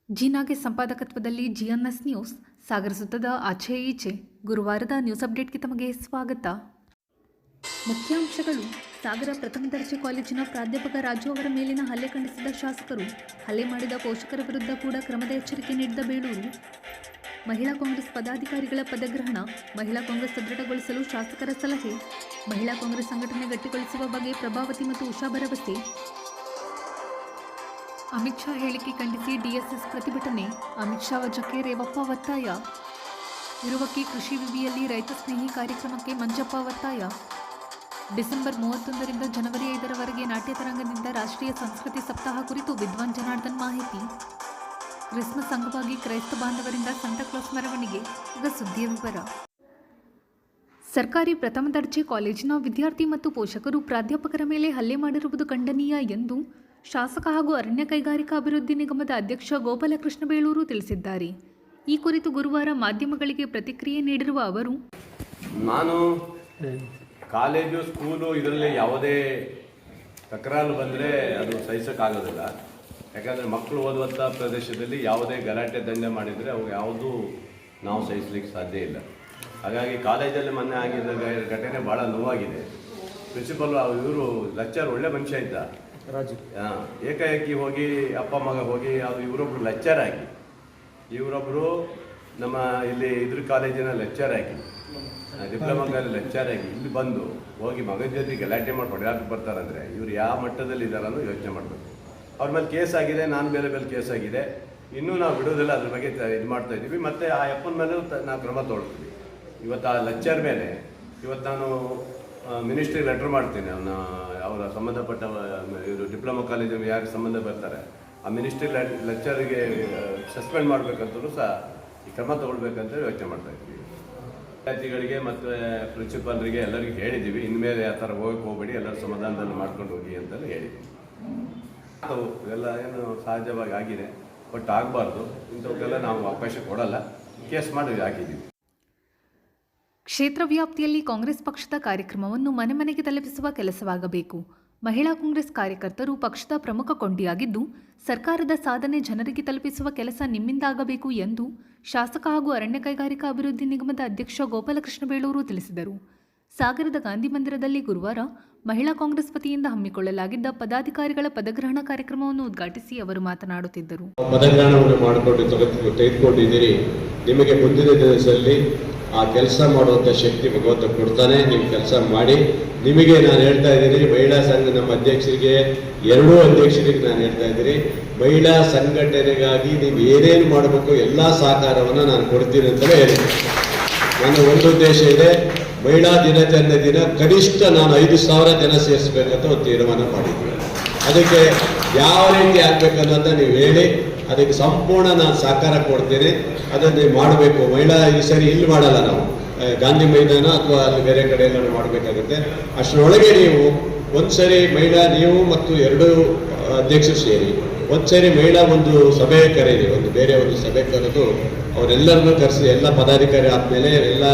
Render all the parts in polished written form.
ಜೀನಾಗೆ ಸಂಪಾದಕತ್ವದಲ್ಲಿ ಜಿಎನ್ಎಸ್ news ಸಾಗರ ಸುತ್ತದ ಆಚೆ ಈಚೆ ಗುರುವಾರದ news ಅಪ್ಡೇಟ್ಗೆ ತಮಗೆ ಸ್ವಾಗತ. ಮುಖ್ಯಾಂಶಗಳು. ಸಾಗರ ಪ್ರಥಮ ದರ್ಜೆ ಕಾಲೇಜಿನ ಪ್ರಾಧ್ಯಾಪಕ ರಾಜು ಅವರ ಮೇಲಿನ ಹಲ್ಲೆ ಖಂಡಿಸಿದ ಶಾಸಕರು. ಹಲ್ಲೆ ಮಾಡಿದ ಪೋಷಕರ ವಿರುದ್ಧ ಕೂಡ ಕ್ರಮದ ಎಚ್ಚರಿಕೆ ನೀಡಿದ ಬೇಳೂರು. ಮಹಿಳಾ ಕಾಂಗ್ರೆಸ್ ಪದಾಧಿಕಾರಿಗಳ ಪದಗ್ರಹಣ. ಮಹಿಳಾ ಕಾಂಗ್ರೆಸ್ ಸದೃಢಗೊಳಿಸಲು ಶಾಸಕರ ಸಲಹೆ. ಮಹಿಳಾ ಕಾಂಗ್ರೆಸ್ ಸಂಘಟನೆ ಗಟ್ಟಿಗೊಳಿಸುವ ಬಗ್ಗೆ ಪ್ರಭಾವತಿ ಮತ್ತು ಉಷಾ ಭರವಸೆ. ಅಮಿತ್ ಶಾ ಹೇಳಿಕೆ ಖಂಡಿಸಿ ಡಿಎಸ್ಎಸ್ ಪ್ರತಿಭಟನೆ. ಅಮಿತ್ ಶಾ ವಜಕ್ಕೆ ರೇವಪ್ಪ ಒತ್ತಾಯ. ಇರುವಕ್ಕೆ ಕೃಷಿ ವಿವಿಯಲ್ಲಿ ರೈತ ಸ್ನೇಹಿ ಕಾರ್ಯಕ್ರಮಕ್ಕೆ ಮಂಜಪ್ಪ ಒತ್ತಾಯ. ಡಿಸೆಂಬರ್ 31ರಿಂದ ಜನವರಿ 5ರವರೆಗೆ ನಾಟ್ಯ ತರಂಗದಿಂದ ರಾಷ್ಟ್ರೀಯ ಸಂಸ್ಕೃತಿ ಸಪ್ತಾಹ ಕುರಿತು ವಿದ್ವಾನ್ ಜನಾರ್ದನ್ ಮಾಹಿತಿ. ಕ್ರಿಸ್ಮಸ್ ಅಂಗವಾಗಿ ಕ್ರೈಸ್ತ ಬಾಂಧವರಿಂದ ಸಂತಾಕ್ಲಾಸ್ ಮೆರವಣಿಗೆ. ಈಗ ಸುದ್ದಿಯ ವಿವರ. ಸರ್ಕಾರಿ ಪ್ರಥಮ ದರ್ಜೆ ಕಾಲೇಜಿನ ವಿದ್ಯಾರ್ಥಿ ಮತ್ತು ಪೋಷಕರು ಪ್ರಾಧ್ಯಾಪಕರ ಮೇಲೆ ಹಲ್ಲೆ ಮಾಡಿರುವುದು ಖಂಡನೀಯ ಎಂದು ಶಾಸಕ ಹಾಗೂ ಅರಣ್ಯ ಕೈಗಾರಿಕಾ ಅಭಿವೃದ್ಧಿ ನಿಗಮದ ಅಧ್ಯಕ್ಷ ಗೋಪಾಲಕೃಷ್ಣ ಬೇಳೂರು ತಿಳಿಸಿದ್ದಾರೆ. ಈ ಕುರಿತು ಗುರುವಾರ ಮಾಧ್ಯಮಗಳಿಗೆ ಪ್ರತಿಕ್ರಿಯೆ ನೀಡಿರುವ ಅವರು, ನಾನು ಕಾಲೇಜು ಸ್ಕೂಲು ಇದರಲ್ಲಿ ಯಾವುದೇ ತಕರಾರು ಬಂದರೆ ಅದು ಸಹಿಸೋಕ್ಕಾಗೋದಿಲ್ಲ. ಯಾಕಂದರೆ ಮಕ್ಕಳು ಓದುವಂಥ ಪ್ರದೇಶದಲ್ಲಿ ಯಾವುದೇ ಗಲಾಟೆ ದಂಧೆ ಮಾಡಿದರೆ ಅವು ಯಾವುದೂ ನಾವು ಸಹಿಸಲಿಕ್ಕೆ ಸಾಧ್ಯ ಇಲ್ಲ. ಹಾಗಾಗಿ ಕಾಲೇಜಲ್ಲಿ ಮೊನ್ನೆ ಆಗಿದ್ದ ಘಟನೆ ಭಾಳ ನೋವಾಗಿದೆ. ಪ್ರಿನ್ಸಿಪಲ್ ಇವರು ಲೆಕ್ಚರ್ ಒಳ್ಳೆ ಮನುಷ್ಯ ಇದ್ದ, ಏಕಾಏಕಿ ಹೋಗಿ ಅಪ್ಪ ಮಗ ಹೋಗಿ ಅದು ಇವರೊಬ್ಬರು ಲೆಕ್ಚರ್ ಆಗಿ, ಇವರೊಬ್ಬರು ನಮ್ಮ ಇಲ್ಲಿ ಇದ್ರ ಕಾಲೇಜಿನ ಲೆಕ್ಚರ್ ಆಗಿ, ಡಿಪ್ಲೊಮಾ ಕಾಲೇಜ್ ಲೆಕ್ಚರ್ ಆಗಿ ಇಲ್ಲಿ ಬಂದು ಹೋಗಿ ಮಗನ ಜೊತೆ ಗಲಾಟೆ ಮಾಡಿ ಹೊಡೆಯಾಕೆ ಬರ್ತಾರಂದರೆ ಇವ್ರು ಯಾವ ಮಟ್ಟದಲ್ಲಿ ಇದ್ದಾರೆ ಅನ್ನೋ ಯೋಚನೆ ಮಾಡಬೇಕು. ಅವ್ರ ಮೇಲೆ ಕೇಸ್ ಆಗಿದೆ, ನಾನು ಬೇರೆ ಕೇಸ್ ಆಗಿದೆ, ಇನ್ನೂ ನಾವು ಬಿಡೋದಿಲ್ಲ, ಅದ್ರ ಬಗ್ಗೆ ಇದು ಮಾಡ್ತಾ ಇದ್ದೀವಿ. ಮತ್ತು ಆ ಅಪ್ಪನ ಮೇಲೂ ನಾವು ಕ್ರಮ ತೊಗೊಳ್ತೀವಿ. ಇವತ್ತು ಆ ಲೆಕ್ಚರ್ ಮೇಲೆ ಇವತ್ತು ನಾನು ಮಿನಿಸ್ಟ್ರಿಗೆ ಲೆಟ್ರ್ ಮಾಡ್ತೀನಿ. ಅವರ ಸಂಬಂಧಪಟ್ಟ ಇವರು ಡಿಪ್ಲೊಮಾ ಕಾಲೇಜಿಗೆ ಯಾರು ಸಂಬಂಧ ಬರ್ತಾರೆ ಆ ಮಿನಿಸ್ಟ್ರಿ ಲೆಕ್ಚರಿಗೆ ಸಸ್ಪೆಂಡ್ ಮಾಡಬೇಕಂತಲೂ ಸಹ ಈ ಕ್ರಮ ತಗೊಳ್ಬೇಕಂತ ಯೋಚನೆ ಮಾಡ್ತಾ ಇದ್ದೀವಿ. ವಿದ್ಯಾರ್ಥಿಗಳಿಗೆ ಮತ್ತು ಪ್ರಿನ್ಸಿಪಾಲ್ರಿಗೆ ಎಲ್ಲರಿಗೂ ಹೇಳಿದ್ದೀವಿ, ಇನ್ಮೇಲೆ ಆ ಥರ ಹೋಗಬೇಡಿ, ಎಲ್ಲರೂ ಸಮಾಧಾನದಲ್ಲಿ ಮಾಡ್ಕೊಂಡು ಹೋಗಿ ಅಂತಲೂ ಹೇಳಿದ್ದೀವಿ. ಇವೆಲ್ಲ ಏನು ಸಹಜವಾಗಿ ಆಗಿದೆ, ಬಟ್ ಆಗಬಾರ್ದು. ಇಂಥವಕ್ಕೆಲ್ಲ ನಾವು ಅವಕಾಶ ಕೊಡಲ್ಲ, ಕೇಸ್ ಮಾಡಿ ಹಾಕಿದ್ದೀವಿ. ಕ್ಷೇತ್ರ ವ್ಯಾಪ್ತಿಯಲ್ಲಿ ಕಾಂಗ್ರೆಸ್ ಪಕ್ಷದ ಕಾರ್ಯಕ್ರಮವನ್ನು ಮನೆ ಮನೆಗೆ ತಲುಪಿಸುವ ಕೆಲಸವಾಗಬೇಕು. ಮಹಿಳಾ ಕಾಂಗ್ರೆಸ್ ಕಾರ್ಯಕರ್ತರು ಪಕ್ಷದ ಪ್ರಮುಖ ಕೊಂಡಿಯಾಗಿದ್ದು, ಸರ್ಕಾರದ ಸಾಧನೆ ಜನರಿಗೆ ತಲುಪಿಸುವ ಕೆಲಸ ನಿಮ್ಮಿಂದಾಗಬೇಕು ಎಂದು ಶಾಸಕ ಹಾಗೂ ಅರಣ್ಯ ಕೈಗಾರಿಕಾ ಅಭಿವೃದ್ಧಿ ನಿಗಮದ ಅಧ್ಯಕ್ಷ ಗೋಪಾಲಕೃಷ್ಣ ಬೇಳೂರು ತಿಳಿಸಿದರು. ಸಾಗರದ ಗಾಂಧಿ ಮಂದಿರದಲ್ಲಿ ಗುರುವಾರ ಮಹಿಳಾ ಕಾಂಗ್ರೆಸ್ ವತಿಯಿಂದ ಹಮ್ಮಿಕೊಳ್ಳಲಾಗಿದ್ದ ಪದಾಧಿಕಾರಿಗಳ ಪದಗ್ರಹಣ ಕಾರ್ಯಕ್ರಮವನ್ನು ಉದ್ಘಾಟಿಸಿ ಅವರು ಮಾತನಾಡುತ್ತಿದ್ದರು. ಪದಗ್ರಹಣವನ್ನು ಮಾಡಿಕೊಂಡು ತೆಗೆದುಕೊಂಡಿದ್ದೀರಿ. ನಿಮಗೆ ಮುಂದಿನ ದಿನದಲ್ಲಿ ಆ ಕೆಲಸ ಮಾಡುವಂಥ ಶಕ್ತಿ ಭಗವಂತ ಕೊಡ್ತಾನೆ. ನೀವು ಕೆಲಸ ಮಾಡಿ. ನಿಮಗೆ ನಾನು ಹೇಳ್ತಾ ಇದ್ದೀನಿ, ಮಹಿಳಾ ಸಂಘ ನಮ್ಮ ಅಧ್ಯಕ್ಷರಿಗೆ, ಎರಡೂ ಅಧ್ಯಕ್ಷರಿಗೆ ನಾನು ಹೇಳ್ತಾ ಇದ್ದೀನಿ, ಮಹಿಳಾ ಸಂಘಟನೆಗಾಗಿ ನೀವು ಏನೇನು ಮಾಡಬೇಕು ಎಲ್ಲ ಸಹಕಾರವನ್ನು ನಾನು ಕೊಡ್ತೀನಿ ಅಂತಲೇ ಹೇಳಿದ್ದೀನಿ. ನನ್ನ ಒಂದು ಉದ್ದೇಶ ಇದೆ, ಮಹಿಳಾ ದಿನಾಚರಣೆ ದಿನ ಕನಿಷ್ಠ ನಾನು 5,000 ಜನ ಸೇರಿಸಬೇಕಂತ ಒಂದು ತೀರ್ಮಾನ ಮಾಡಿದ್ದೀನಿ. ಅದಕ್ಕೆ ಯಾವ ರೀತಿ ಆಗಬೇಕನ್ನೋದನ್ನ ನೀವು ಹೇಳಿ, ಅದಕ್ಕೆ ಸಂಪೂರ್ಣ ನಾನು ಸಹಕಾರ ಕೊಡ್ತೇನೆ. ಅದನ್ನು ನೀವು ಮಾಡಬೇಕು. ಮಹಿಳಾ ಈ ಸರಿ ಇಲ್ಲಿ ಮಾಡಲ್ಲ, ನಾವು ಗಾಂಧಿ ಮೈದಾನ ಅಥವಾ ಅಲ್ಲಿ ಬೇರೆ ಕಡೆ ಎಲ್ಲ ಮಾಡಬೇಕಾಗುತ್ತೆ. ಅಷ್ಟರೊಳಗೆ ನೀವು ಒಂದ್ಸರಿ ಮಹಿಳಾ, ನೀವು ಮತ್ತು ಎರಡೂ ಅಧ್ಯಕ್ಷರು ಸೇರಿ ಒಂದ್ಸರಿ ಮಹಿಳಾ ಒಂದು ಸಭೆ ಕರೀರಿ, ಬೇರೆ ಒಂದು ಸಭೆ ಕರೆದು ಅವರೆಲ್ಲರನ್ನೂ ಕರೆಸಿ, ಎಲ್ಲ ಪದಾಧಿಕಾರಿ ಆದಮೇಲೆ ಎಲ್ಲ